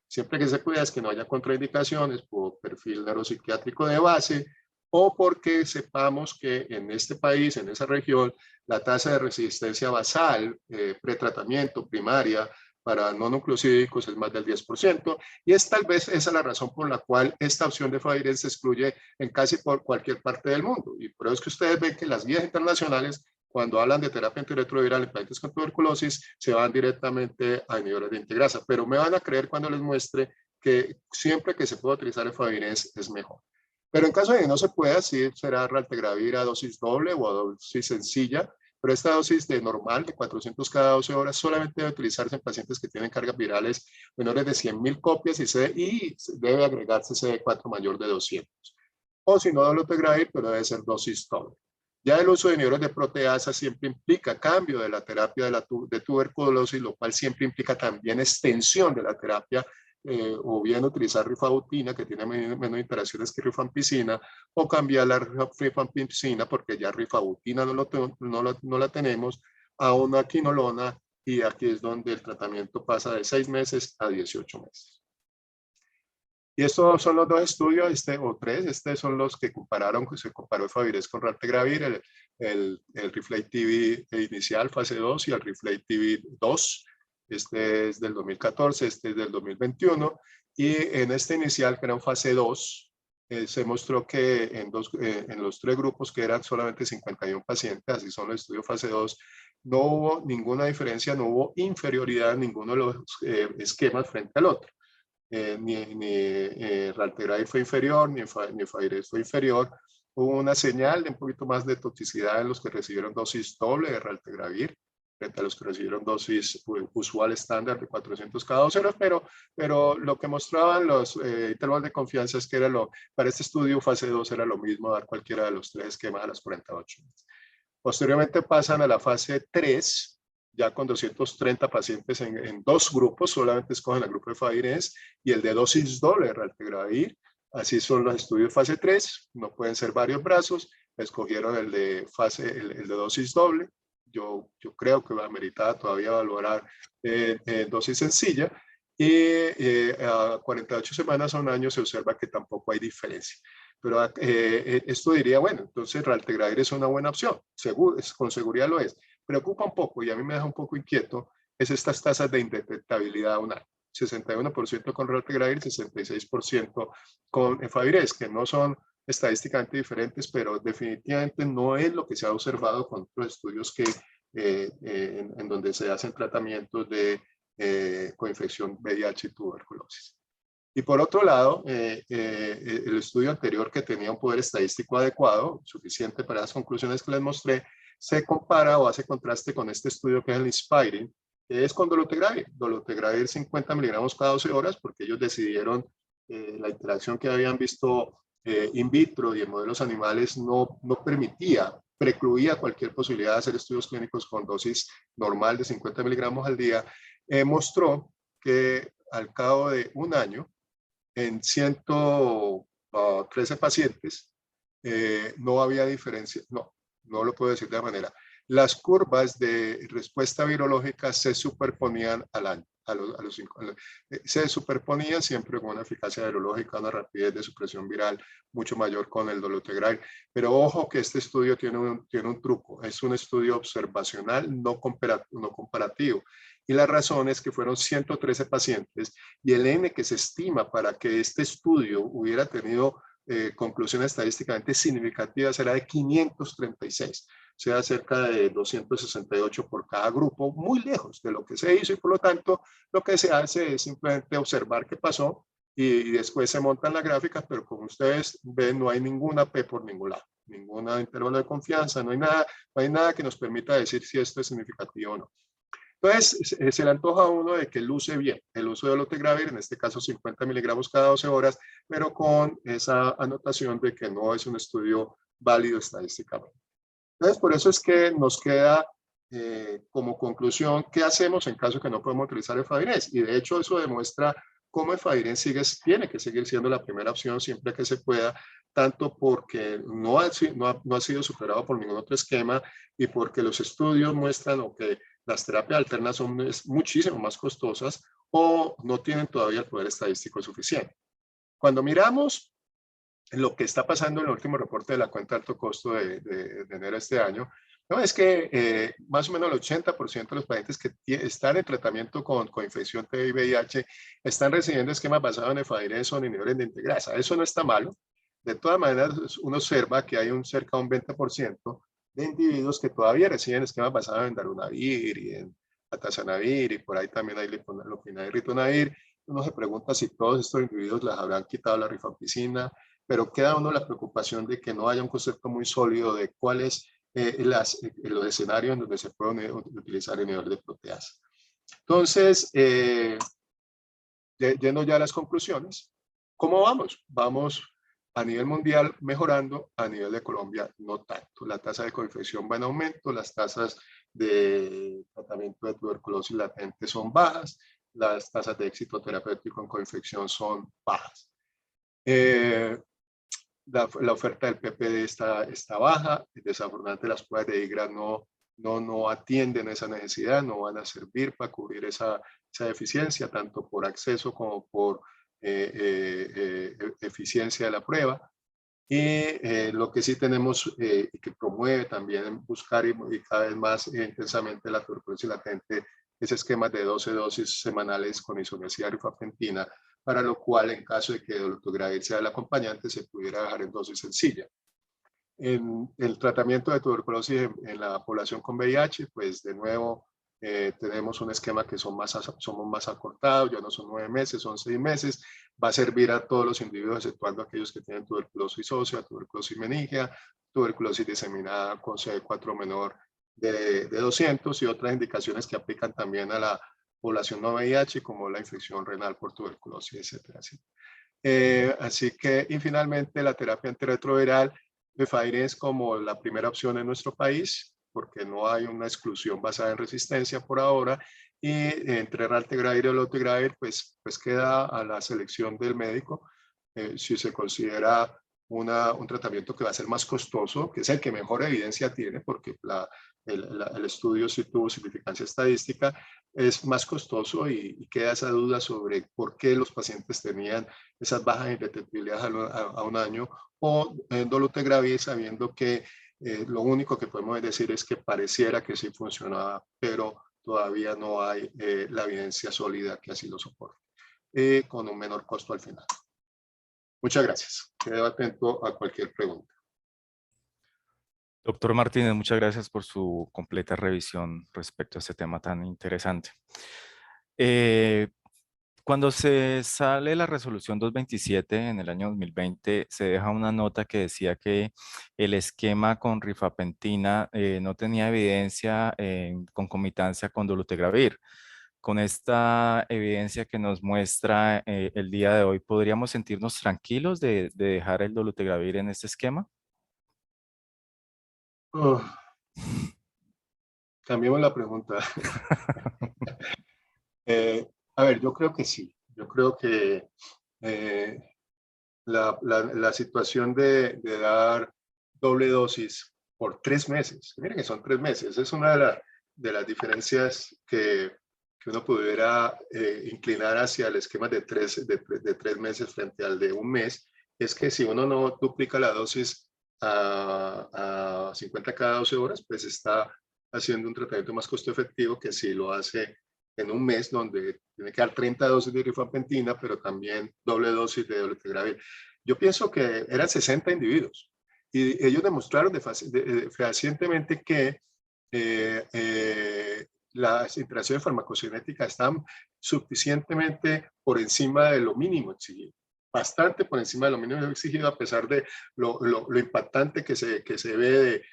S1: Siempre que se pueda, es que no haya contraindicaciones por perfil neuropsiquiátrico de base o porque sepamos que en este país, en esa región, la tasa de resistencia basal, pretratamiento primaria, para no nucleosídicos es más del 10%, y es tal vez esa la razón por la cual esta opción de Favirenz se excluye en casi por cualquier parte del mundo. Y por eso es que ustedes ven que las guías internacionales, cuando hablan de terapia antirretroviral en pacientes con tuberculosis, se van directamente a inhibidores de integrasa. Pero me van a creer cuando les muestre que siempre que se pueda utilizar efavirenz es mejor. Pero en caso de que no se pueda, sí será raltegravir a dosis doble o a dosis sencilla, pero esta dosis de normal, de 400 cada 12 horas, solamente debe utilizarse en pacientes que tienen cargas virales menores de 100.000 copias y debe agregarse CD4 mayor de 200. O si no, dolutegravir, pero debe ser dosis doble. Ya el uso de inhibidores de proteasa siempre implica cambio de la terapia de tuberculosis, lo cual siempre implica también extensión de la terapia, o bien utilizar rifabutina, que tiene menos interacciones que rifampicina, o cambiar la rifampicina, porque ya rifabutina no la tenemos, a una quinolona, y aquí es donde el tratamiento pasa de 6 meses a 18 meses. Y estos son los dos estudios, o tres, son los que compararon, que se comparó efavirenz con raltegravir, el Reflate-TV inicial, fase 2, y el Reflate-TV 2. Este es del 2014, este es del 2021. Y en este inicial, que era en fase 2, se mostró que en los tres grupos, que eran solamente 51 pacientes, así son los estudios fase 2, no hubo ninguna diferencia, no hubo inferioridad en ninguno de los esquemas frente al otro. Ni raltegravir fue inferior, ni efavirenz fue inferior. Hubo una señal de un poquito más de toxicidad en los que recibieron dosis doble de raltegravir frente a los que recibieron dosis usual estándar de 400 cada 12 horas, pero lo que mostraban los intervalos de confianza es que para este estudio fase 2 era lo mismo dar cualquiera de los tres esquemas a las 48 horas. Posteriormente pasan a la fase 3, ya con 230 pacientes en dos grupos, solamente escogen el grupo de efavirenz y el de dosis doble de raltegravir. Así son los estudios fase 3, no pueden ser varios brazos, escogieron el de dosis doble. Yo creo que va a meritar todavía evaluar dosis sencilla, y a 48 semanas a un año se observa que tampoco hay diferencia. Pero esto diría, bueno, entonces raltegravir es una buena opción, con seguridad lo es. Preocupa un poco, y a mí me deja un poco inquieto, es estas tasas de indetectabilidad a un año. 61% con raltegravir, 66% con efavirenz, que no son estadísticamente diferentes, pero definitivamente no es lo que se ha observado con otros estudios en donde se hacen tratamientos de coinfección VIH y tuberculosis. Y por otro lado, el estudio anterior, que tenía un poder estadístico adecuado, suficiente para las conclusiones que les mostré, se compara o hace contraste con este estudio, que es el Inspiring, que es con dolutegravir. Dolutegravir 50 miligramos cada 12 horas, porque ellos decidieron la interacción que habían visto in vitro y en modelos animales no permitía, precluía cualquier posibilidad de hacer estudios clínicos con dosis normal de 50 miligramos al día. Mostró que al cabo de un año, en 113 pacientes, no había diferencia, no lo puedo decir de la manera. Las curvas de respuesta virológica se superponían al año, se superponían siempre con una eficacia virológica, una rapidez de supresión viral mucho mayor con el dolutegravir. Pero ojo que este estudio tiene un truco, es un estudio observacional, no comparativo. Y la razón es que fueron 113 pacientes, y el N que se estima para que este estudio hubiera tenido conclusiones estadísticamente significativas era de 536, o sea, cerca de 268 por cada grupo, muy lejos de lo que se hizo, y por lo tanto lo que se hace es simplemente observar qué pasó, y después se montan las gráficas, pero como ustedes ven, no hay ninguna P por ningún lado, ningún intervalo de confianza, no hay nada que nos permita decir si esto es significativo o no. Entonces, se le antoja a uno de que luce bien el uso de dolutegravir, en este caso 50 miligramos cada 12 horas, pero con esa anotación de que no es un estudio válido estadísticamente. Entonces, por eso es que nos queda como conclusión, ¿qué hacemos en caso que no podemos utilizar efavirenz? Y de hecho eso demuestra cómo efavirenz tiene que seguir siendo la primera opción siempre que se pueda, tanto porque no ha sido superado por ningún otro esquema, y porque los estudios muestran que las terapias alternas son muchísimo más costosas o no tienen todavía el poder estadístico suficiente. Cuando miramos lo que está pasando en el último reporte de la cuenta de alto costo de enero de este año, no, es que más o menos el 80% de los pacientes que están en tratamiento con infección TB y VIH están recibiendo esquemas basados en efavirenz o en inhibidores de integrasa. Eso no está malo. De todas maneras, uno observa que hay cerca de un 20% de individuos que todavía reciben esquemas basados en darunavir y en atazanavir, y por ahí también hay lopinavir y ritonavir, Uno se pregunta si todos estos individuos les habrán quitado la rifampicina, pero queda uno la preocupación de que no haya un concepto muy sólido de cuáles los escenarios en donde se puede utilizar el nivel de proteasa. Entonces, yendo ya a las conclusiones, ¿cómo vamos? Vamos a nivel mundial mejorando, a nivel de Colombia no tanto. La tasa de coinfección va en aumento, las tasas de tratamiento de tuberculosis latente son bajas, las tasas de éxito terapéutico en coinfección son bajas. La oferta del PPD está baja, desafortunadamente las pruebas de IGRA no atienden esa necesidad, no van a servir para cubrir esa deficiencia, tanto por acceso como por eficiencia de la prueba. Y lo que sí tenemos y que promueve también buscar y cada vez más intensamente la tuberculosis latente es esquemas de 12 dosis semanales con isoniazida rifampicina, para lo cual en caso de que dolutegravir sea el acompañante se pudiera dejar en dosis sencilla. En el tratamiento de tuberculosis en la población con VIH, pues de nuevo tenemos un esquema que somos más acortados, ya no son 9 meses, son 6 meses. Va a servir a todos los individuos, exceptuando aquellos que tienen tuberculosis ósea, tuberculosis meningia, tuberculosis diseminada con CD4 menor de 200 y otras indicaciones que aplican también a la población no VIH, como la infección renal por tuberculosis, etcétera. Así que, y finalmente, la terapia antirretroviral Befaire es como la primera opción en nuestro país, porque no hay una exclusión basada en resistencia por ahora, y entre raltegravir y dolutegravir, pues queda a la selección del médico, si se considera un tratamiento que va a ser más costoso, que es el que mejor evidencia tiene, porque el estudio sí tuvo significancia estadística, es más costoso y queda esa duda sobre por qué los pacientes tenían esas bajas indetectibilidades a un año, o dolutegravir, sabiendo que lo único que podemos decir es que pareciera que sí funcionaba, pero todavía no hay la evidencia sólida que así lo soporte, con un menor costo al final. Muchas gracias. Quedo atento a cualquier pregunta.
S2: Doctor Martínez, muchas gracias por su completa revisión respecto a este tema tan interesante. Cuando se sale la resolución 227 en el año 2020, se deja una nota que decía que el esquema con rifampicina no tenía evidencia en concomitancia con dolutegravir. Con esta evidencia que nos muestra el día de hoy, ¿podríamos sentirnos tranquilos de dejar el dolutegravir en este esquema?
S1: Cambiemos la pregunta. A ver, yo creo que sí. Yo creo que la situación de dar doble dosis por 3 meses, miren que son 3 meses, es una de las diferencias que uno pudiera inclinar hacia el esquema de 3 meses frente al de un mes, es que si uno no duplica la dosis a 50 cada 12 horas, pues está haciendo un tratamiento más costo efectivo que si lo hace en un mes, donde tiene que dar 30 dosis de rifampicina, pero también doble dosis de dolutegravir. Yo pienso que eran 60 individuos y ellos demostraron fehacientemente que las interacciones farmacocinéticas están suficientemente por encima de lo mínimo exigido, bastante por encima de lo mínimo exigido, a pesar de lo impactante que se ve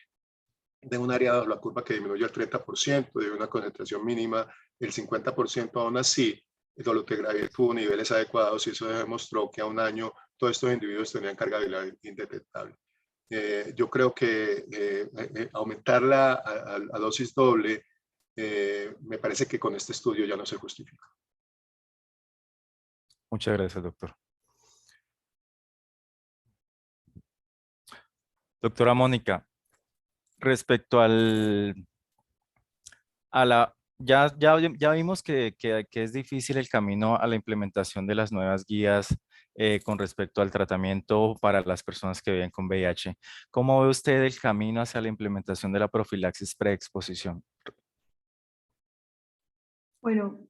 S1: de un área de la curva que disminuyó el 30%, de una concentración mínima del 50%, aún así, el dolutegravir tuvo niveles adecuados y eso demostró que a un año todos estos individuos tenían carga viral indetectable. Yo creo que aumentarla a dosis doble, me parece que con este estudio ya no se justifica.
S2: Muchas gracias, doctor. Doctora Mónica, respecto ya vimos que es difícil el camino a la implementación de las nuevas guías con respecto al tratamiento para las personas que viven con VIH. ¿Cómo ve usted el camino hacia la implementación de la profilaxis preexposición?
S3: Bueno,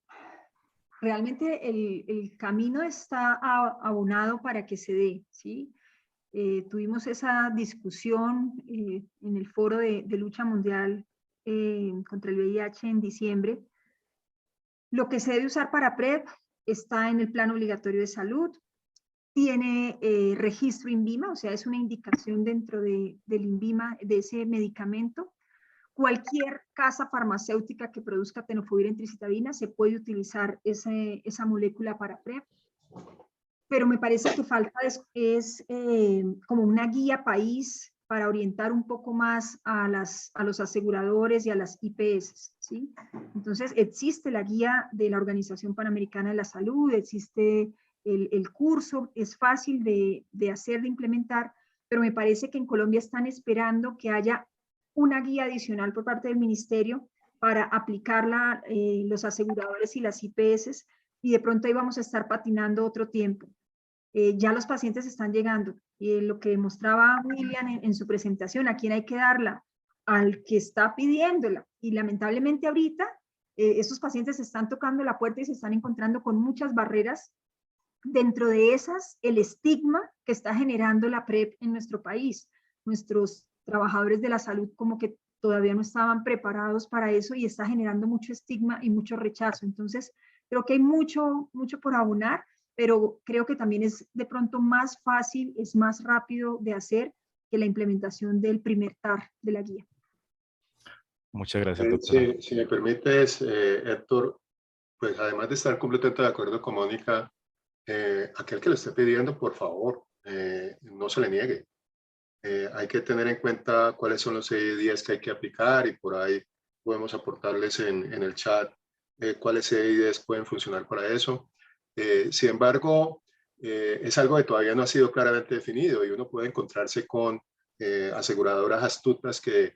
S3: realmente el camino está abonado para que se dé, ¿sí? Tuvimos esa discusión en el foro de lucha mundial contra el VIH en diciembre. Lo que se debe usar para PrEP está en el plan obligatorio de salud, tiene registro INVIMA, o sea, es una indicación dentro del INVIMA de ese medicamento. Cualquier casa farmacéutica que produzca tenofovir en tricitabina se puede utilizar esa molécula para PrEP, pero me parece que falta como una guía país para orientar un poco más a los aseguradores y a las IPS, ¿sí? Entonces, existe la guía de la Organización Panamericana de la Salud, existe el curso, es fácil de hacer, de implementar, pero me parece que en Colombia están esperando que haya una guía adicional por parte del ministerio para aplicarla los aseguradores y las IPS, y de pronto ahí vamos a estar patinando otro tiempo. Ya los pacientes están llegando, y lo que mostraba William en su presentación, ¿a quién hay que darla? Al que está pidiéndola, y lamentablemente ahorita esos pacientes están tocando la puerta y se están encontrando con muchas barreras. Dentro de esas, el estigma que está generando la PrEP en nuestro país. Nuestros trabajadores de la salud como que todavía no estaban preparados para eso y está generando mucho estigma y mucho rechazo. Entonces, creo que hay mucho por abonar, pero creo que también es de pronto más fácil, es más rápido de hacer que la implementación del primer TAR de la guía.
S2: Muchas gracias, doctora.
S1: Si me permites, Héctor, pues además de estar completamente de acuerdo con Mónica, aquel que lo esté pidiendo, por favor, no se le niegue. Hay que tener en cuenta cuáles son los EIDs que hay que aplicar, y por ahí podemos aportarles en el chat cuáles EIDs pueden funcionar para eso. Sin embargo, es algo que todavía no ha sido claramente definido, y uno puede encontrarse con aseguradoras astutas que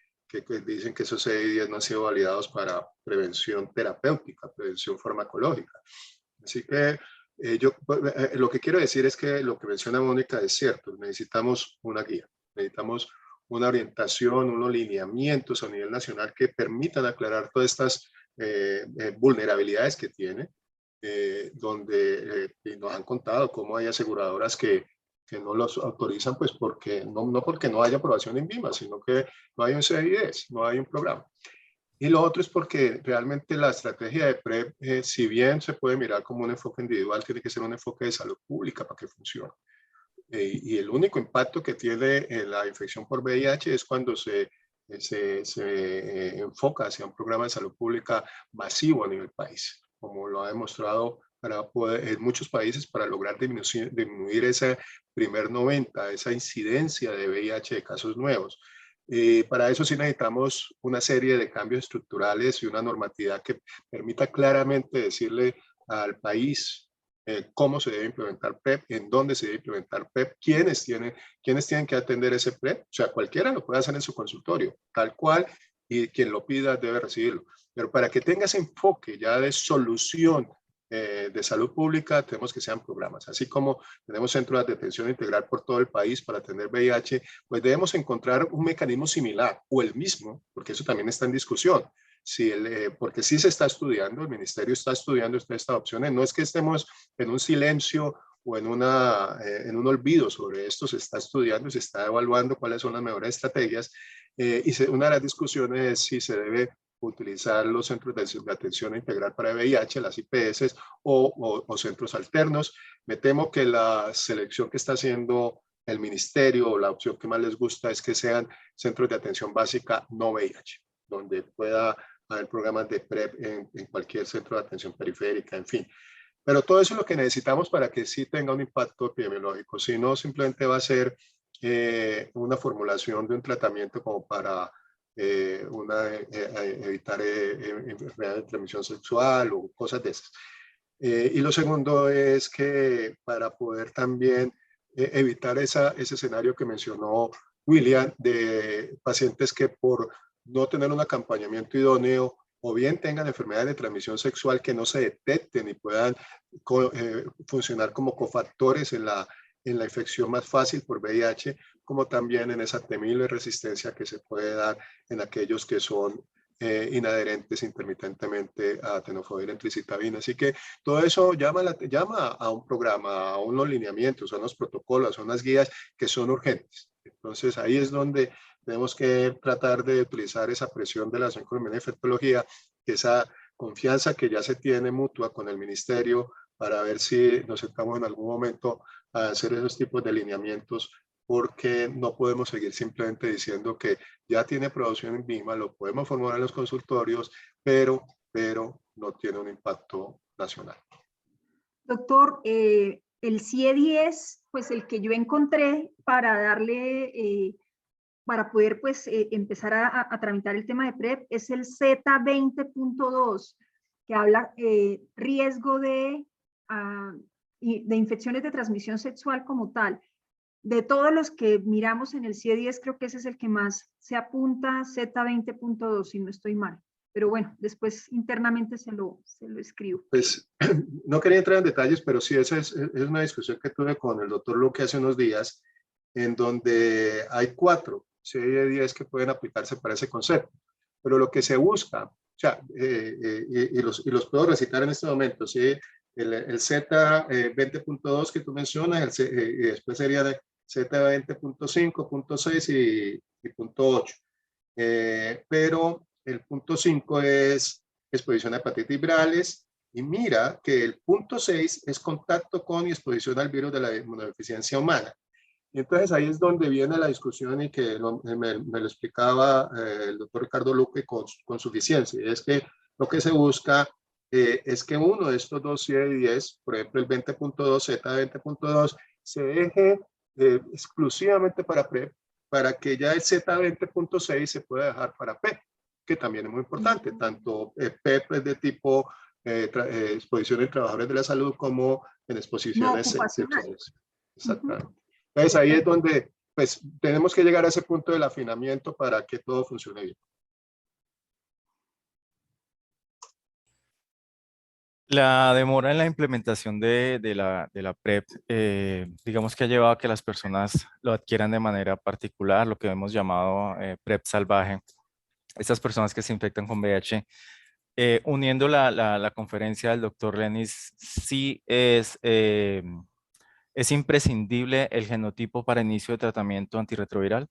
S1: dicen que esos EIDs no han sido validados para prevención terapéutica, prevención farmacológica. Así que lo que quiero decir es que lo que menciona Mónica es cierto. Necesitamos una guía, necesitamos una orientación, unos lineamientos a nivel nacional que permitan aclarar todas estas vulnerabilidades que tiene, donde nos han contado cómo hay aseguradoras que no los autorizan, pues porque no porque no haya aprobación en INVIMA, sino que no hay un CIDs, no hay un programa. Y lo otro es porque realmente la estrategia de PrEP, si bien se puede mirar como un enfoque individual, tiene que ser un enfoque de salud pública para que funcione. Y el único impacto que tiene la infección por VIH es cuando se enfoca hacia un programa de salud pública masivo a nivel país, como lo ha demostrado en muchos países para lograr disminuir ese primer 90, esa incidencia de VIH de casos nuevos. Para eso sí necesitamos una serie de cambios estructurales y una normatividad que permita claramente decirle al país cómo se debe implementar PrEP, en dónde se debe implementar PrEP, quiénes tienen que atender ese PrEP. O sea, cualquiera lo puede hacer en su consultorio, tal cual, y quien lo pida debe recibirlo. Pero para que tenga ese enfoque ya de solución de salud pública, tenemos que sean programas. Así como tenemos centros de atención integral por todo el país para atender VIH, pues debemos encontrar un mecanismo similar o el mismo, porque eso también está en discusión. Porque sí se está estudiando, el ministerio está estudiando estas opciones. No es que estemos en un silencio o en un olvido sobre esto, se está estudiando, se está evaluando cuáles son las mejores estrategias. Y una de las discusiones es si se debe utilizar los centros de atención integral para VIH, las IPS, o centros alternos. Me temo que la selección que está haciendo el ministerio, o la opción que más les gusta, es que sean centros de atención básica no VIH, donde pueda haber programas de PrEP en cualquier centro de atención periférica, en fin. Pero todo eso es lo que necesitamos para que sí tenga un impacto epidemiológico. Si no, simplemente va a ser una formulación de un tratamiento como para evitar enfermedades de transmisión sexual o cosas de esas. Y lo segundo es que para poder también evitar ese escenario que mencionó William, de pacientes que por no tener un acompañamiento idóneo o bien tengan enfermedades de transmisión sexual que no se detecten y puedan funcionar como cofactores en la infección más fácil por VIH, como también en esa temible resistencia que se puede dar en aquellos que son inadherentes intermitentemente a tenofovir en tricitabina. Así que todo eso llama a un programa, a unos lineamientos, a unos protocolos, a unas guías que son urgentes. Entonces ahí es donde tenemos que tratar de utilizar esa presión de la Asociación Colombiana de Infectología, esa confianza que ya se tiene mutua con el ministerio, para ver si nos sentamos en algún momento a hacer esos tipos de lineamientos, porque no podemos seguir simplemente diciendo que ya tiene aprobación en BIMA, lo podemos formular en los consultorios, pero no tiene un impacto nacional.
S3: Doctor, el CIE-10, pues el que yo encontré para darle, para poder pues empezar a tramitar el tema de PrEP es el Z20.2, que habla riesgo de infecciones de transmisión sexual como tal. De todos los que miramos en el CIE-10, creo que ese es el que más se apunta, Z20.2, si no estoy mal. Pero bueno, después internamente se lo escribo.
S1: Pues no quería entrar en detalles, pero sí, esa es una discusión que tuve con el doctor Luque hace unos días, en donde hay 4 CIE-10 que pueden aplicarse para ese concepto. Pero lo que se busca, o sea, y los puedo recitar en este momento, ¿sí? El Z20.2 que tú mencionas, y después sería de Z20.5, punto 6 y punto 8. Pero el punto 5 es exposición a hepatitis virales, y mira que el punto 6 es contacto con y exposición al virus de la inmunodeficiencia humana. Y entonces ahí es donde viene la discusión y que me lo explicaba el doctor Ricardo Luque con suficiencia. Y es que lo que se busca es que uno de estos dos CIE-10, por ejemplo el 20.2, Z20.2, se deje exclusivamente para PrEP, para que ya el Z20.6 se pueda dejar para PEP, que también es muy importante, tanto PEP es de tipo exposición en trabajadores de la salud como en exposiciones sexuales. Exactamente. Entonces ahí es donde pues tenemos que llegar a ese punto del afinamiento para que todo funcione bien.
S2: La demora en la implementación de la PrEP, digamos que ha llevado a que las personas lo adquieran de manera particular, lo que hemos llamado PrEP salvaje. Estas personas que se infectan con VIH, uniendo la conferencia del doctor Lenis, sí es imprescindible el genotipo para inicio de tratamiento antirretroviral.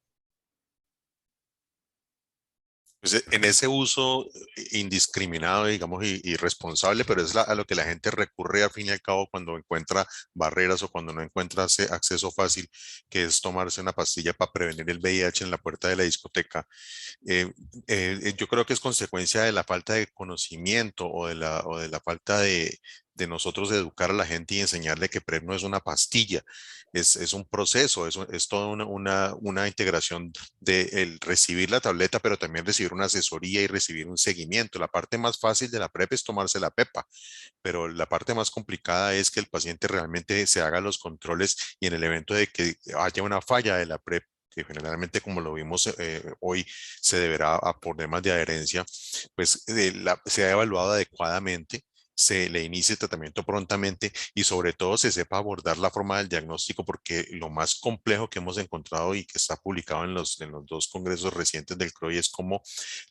S4: Pues en ese uso indiscriminado, digamos, irresponsable, pero es a lo que la gente recurre al fin y al cabo cuando encuentra barreras o cuando no encuentra acceso fácil, que es tomarse una pastilla para prevenir el VIH en la puerta de la discoteca. Yo creo que es consecuencia de la falta de conocimiento o de la falta de nosotros educar a la gente y enseñarle que PrEP no es una pastilla, es un proceso, es toda una integración de el recibir la tableta, pero también recibir una asesoría y recibir un seguimiento. La parte más fácil de la PrEP es tomarse la pepa, pero la parte más complicada es que el paciente realmente se haga los controles y en el evento de que haya una falla de la PrEP, que generalmente como lo vimos hoy se deberá a problemas de adherencia, pues se ha evaluado adecuadamente, se le inicie el tratamiento prontamente y sobre todo se sepa abordar la forma del diagnóstico, porque lo más complejo que hemos encontrado y que está publicado en los 2 congresos recientes del CROI es cómo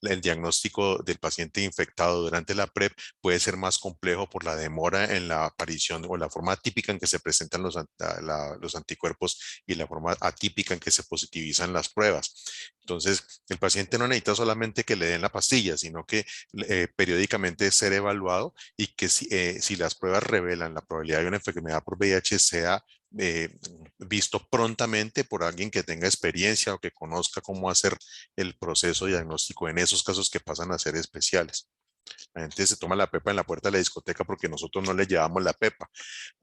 S4: el diagnóstico del paciente infectado durante la PrEP puede ser más complejo por la demora en la aparición o la forma típica en que se presentan los anticuerpos y la forma atípica en que se positivizan las pruebas. Entonces, el paciente no necesita solamente que le den la pastilla, sino que periódicamente ser evaluado y que si las pruebas revelan la probabilidad de una enfermedad por VIH sea visto prontamente por alguien que tenga experiencia o que conozca cómo hacer el proceso diagnóstico en esos casos que pasan a ser especiales. La gente se toma la pepa en la puerta de la discoteca porque nosotros no le llevamos la pepa.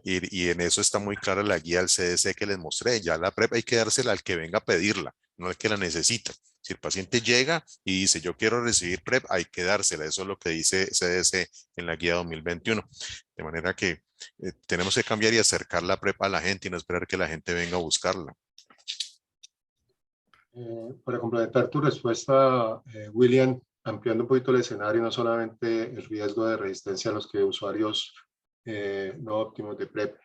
S4: Y en eso está muy clara la guía del CDC que les mostré. Ya la PrEP hay que dársela al que venga a pedirla, no al que la necesita. Si el paciente llega y dice yo quiero recibir PrEP, hay que dársela. Eso es lo que dice CDC en la guía 2021. De manera que tenemos que cambiar y acercar la PrEP a la gente y no esperar que la gente venga a buscarla.
S1: Para complementar tu respuesta, William, ampliando un poquito el escenario, no solamente el riesgo de resistencia a los usuarios no óptimos de PrEP,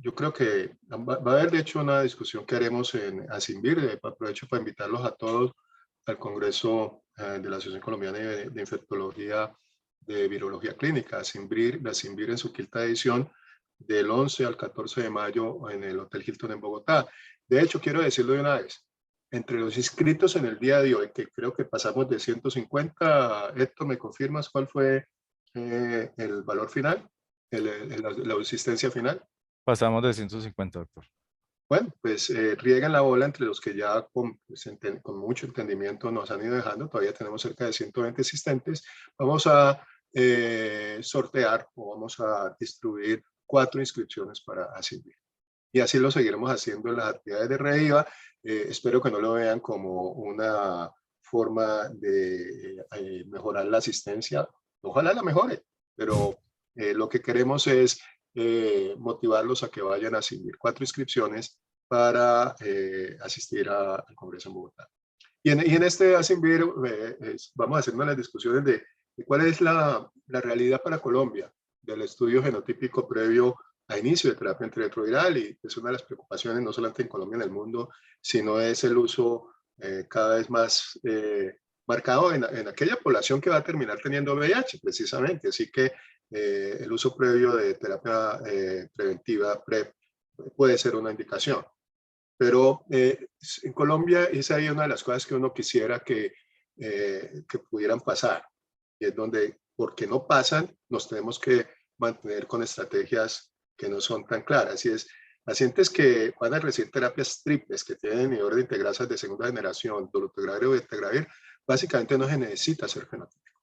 S1: yo creo que va a haber de hecho una discusión que haremos en ASINVIR, aprovecho para invitarlos a todos al Congreso de la Asociación Colombiana de Infectología de Virología Clínica, la ASINVIR en su quinta edición, del 11 al 14 de mayo en el Hotel Hilton en Bogotá. De hecho, quiero decirlo de una vez, entre los inscritos en el día de hoy, que creo que pasamos de 150, Héctor, ¿me confirmas cuál fue el valor final? la asistencia final.
S2: Pasamos de 150, doctor.
S1: Bueno, pues riegan la bola entre los que ya con mucho entendimiento nos han ido dejando. Todavía tenemos cerca de 120 asistentes. Vamos a sortear o vamos a distribuir 4 inscripciones para asistir. Y así lo seguiremos haciendo en las actividades de REIVA. Espero que no lo vean como una forma de mejorar la asistencia. Ojalá la mejore, pero lo que queremos es motivarlos a que vayan a asistir 4 inscripciones para asistir al Congreso en Bogotá. Y en este Asimbir vamos a hacer unas discusiones de cuál es la realidad para Colombia del estudio genotípico previo a inicio de terapia antirretroviral, y es una de las preocupaciones no solamente en Colombia, en el mundo, sino es el uso cada vez más marcado en aquella población que va a terminar teniendo VIH, precisamente. Así que el uso previo de terapia preventiva PrEP puede ser una indicación. Pero en Colombia esa es una de las cosas que uno quisiera que pudieran pasar. Y es donde, porque no pasan, nos tenemos que mantener con estrategias que no son tan claras. Y es pacientes que van a recibir terapias triples, que tienen inhibidores de integrasas de segunda generación, dolutegravir o bictegravir, básicamente no se necesita hacer fenotípico.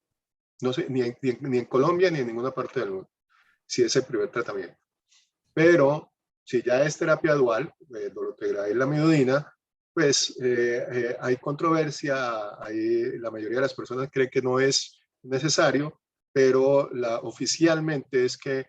S1: No sé, ni en Colombia ni en ninguna parte del mundo, si es el primer tratamiento. Pero si ya es terapia dual, dolutegravir, lamivudina, pues hay controversia, la mayoría de las personas creen que no es necesario, pero oficialmente es que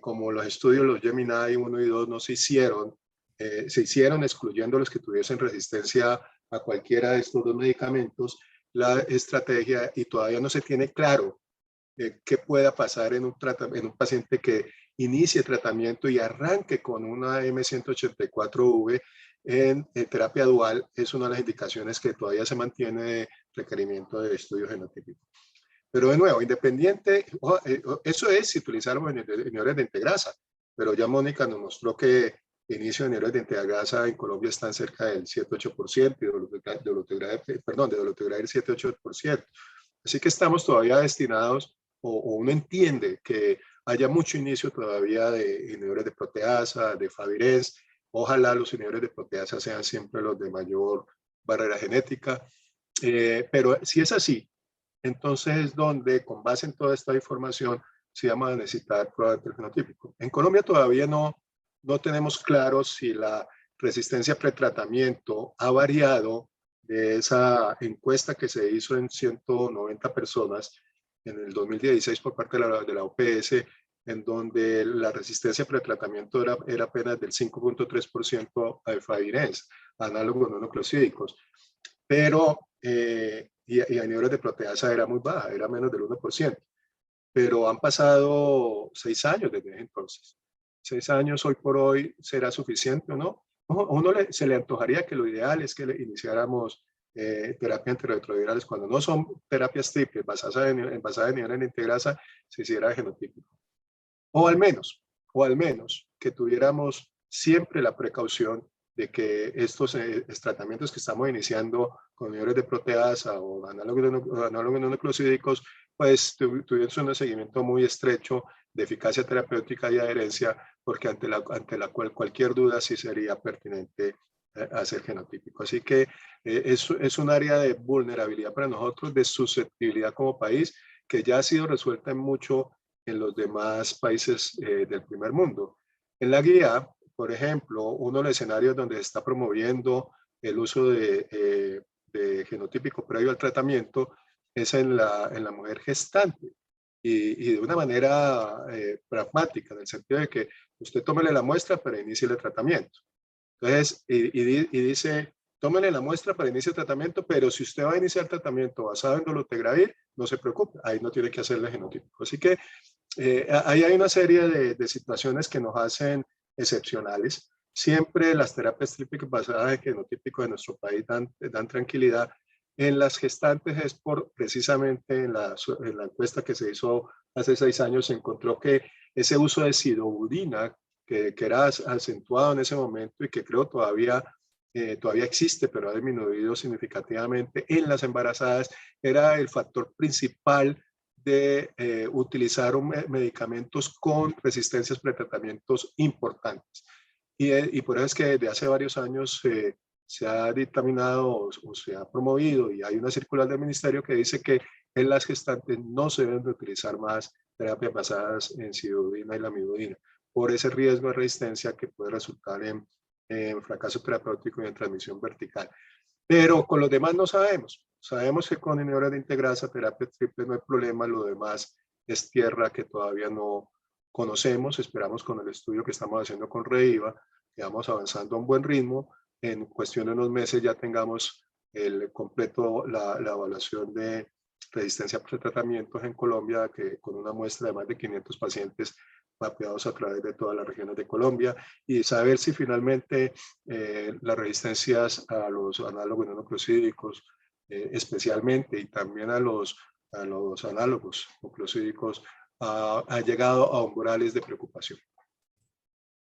S1: como los estudios, los Gemini 1 y 2 no se hicieron excluyendo los que tuviesen resistencia a cualquiera de estos 2 medicamentos, la estrategia, y todavía no se tiene claro qué pueda pasar en un paciente que inicie tratamiento y arranque con una M184V en terapia dual, es una de las indicaciones que todavía se mantiene de requerimiento de estudio genotípico. Pero de nuevo, independiente, eso es si utilizáramos inhibidores de integrasa, pero ya Mónica nos mostró que el inicio de inhibidores de integrasa en Colombia están cerca del 7-8% y de dolutegravir 7-8%. Así que estamos todavía destinados, o uno entiende que haya mucho inicio todavía de inhibidores de proteasa, de Favirenz. Ojalá los inhibidores de proteasa sean siempre los de mayor barrera genética. Pero si es así, entonces es donde, con base en toda esta información, sí vamos a necesitar pruebas del fenotípico. En Colombia todavía no tenemos claro si la resistencia pretratamiento ha variado de esa encuesta que se hizo en 190 personas en el 2016 por parte de la OPS, en donde la resistencia pretratamiento era apenas del 5.3% a Favirenz, análogos no nucleosídicos. Pero y a niveles de proteasa era muy baja, era menos del 1%. Pero han pasado 6 años desde entonces. 6 años hoy por hoy, ¿será suficiente o no? A uno se le antojaría que lo ideal es que le iniciáramos terapia antirretrovirales cuando no son terapias triples basadas en inhibidores de integrasa, se hiciera genotípico. O al menos que tuviéramos siempre la precaución de que estos tratamientos que estamos iniciando con inhibidores de proteasa o análogos no nucleosídicos, pues tuviesen un seguimiento muy estrecho de eficacia terapéutica y adherencia, porque ante la cual cualquier duda sí sería pertinente hacer genotípico. Así que es un área de vulnerabilidad para nosotros, de susceptibilidad como país, que ya ha sido resuelta mucho en los demás países del primer mundo. En la guía, por ejemplo, uno de los escenarios donde se está promoviendo el uso de genotípico previo al tratamiento es en la mujer gestante, y de una manera pragmática, en el sentido de que usted tómele la muestra para inicie el tratamiento. Entonces, y dice, tómele la muestra para inicio de tratamiento, pero si usted va a iniciar tratamiento basado en dolutegravir, no se preocupe, ahí no tiene que hacerle genotípico. Así que ahí hay una serie de situaciones que nos hacen excepcionales. Siempre las terapias típicas basadas en genotípico de nuestro país dan tranquilidad. En las gestantes es precisamente en la encuesta que se hizo hace 6 años, se encontró que ese uso de sidobudina, que era acentuado en ese momento y que creo todavía existe, pero ha disminuido significativamente en las embarazadas, era el factor principal de utilizar medicamentos con resistencias pretratamientos importantes. Y por eso es que desde hace varios años se ha dictaminado o se ha promovido, y hay una circular del ministerio que dice que en las gestantes no se deben de utilizar más terapias basadas en sidudina y lamivudina, por ese riesgo de resistencia que puede resultar en fracaso terapéutico y en transmisión vertical. Pero con los demás no sabemos. Sabemos que con inhibidores de integrasa, terapia triple, no hay problema. Lo demás es tierra que todavía no conocemos. Esperamos con el estudio que estamos haciendo con Reviva, que vamos avanzando a un buen ritmo. En cuestión de unos meses ya tengamos el completo, la evaluación de resistencia a tratamientos en Colombia, que con una muestra de más de 500 pacientes mapeados a través de todas las regiones de Colombia, y saber si finalmente las resistencias a los análogos nucleosídicos especialmente, y también a los análogos nucleosídicos ha llegado a umbrales de preocupación.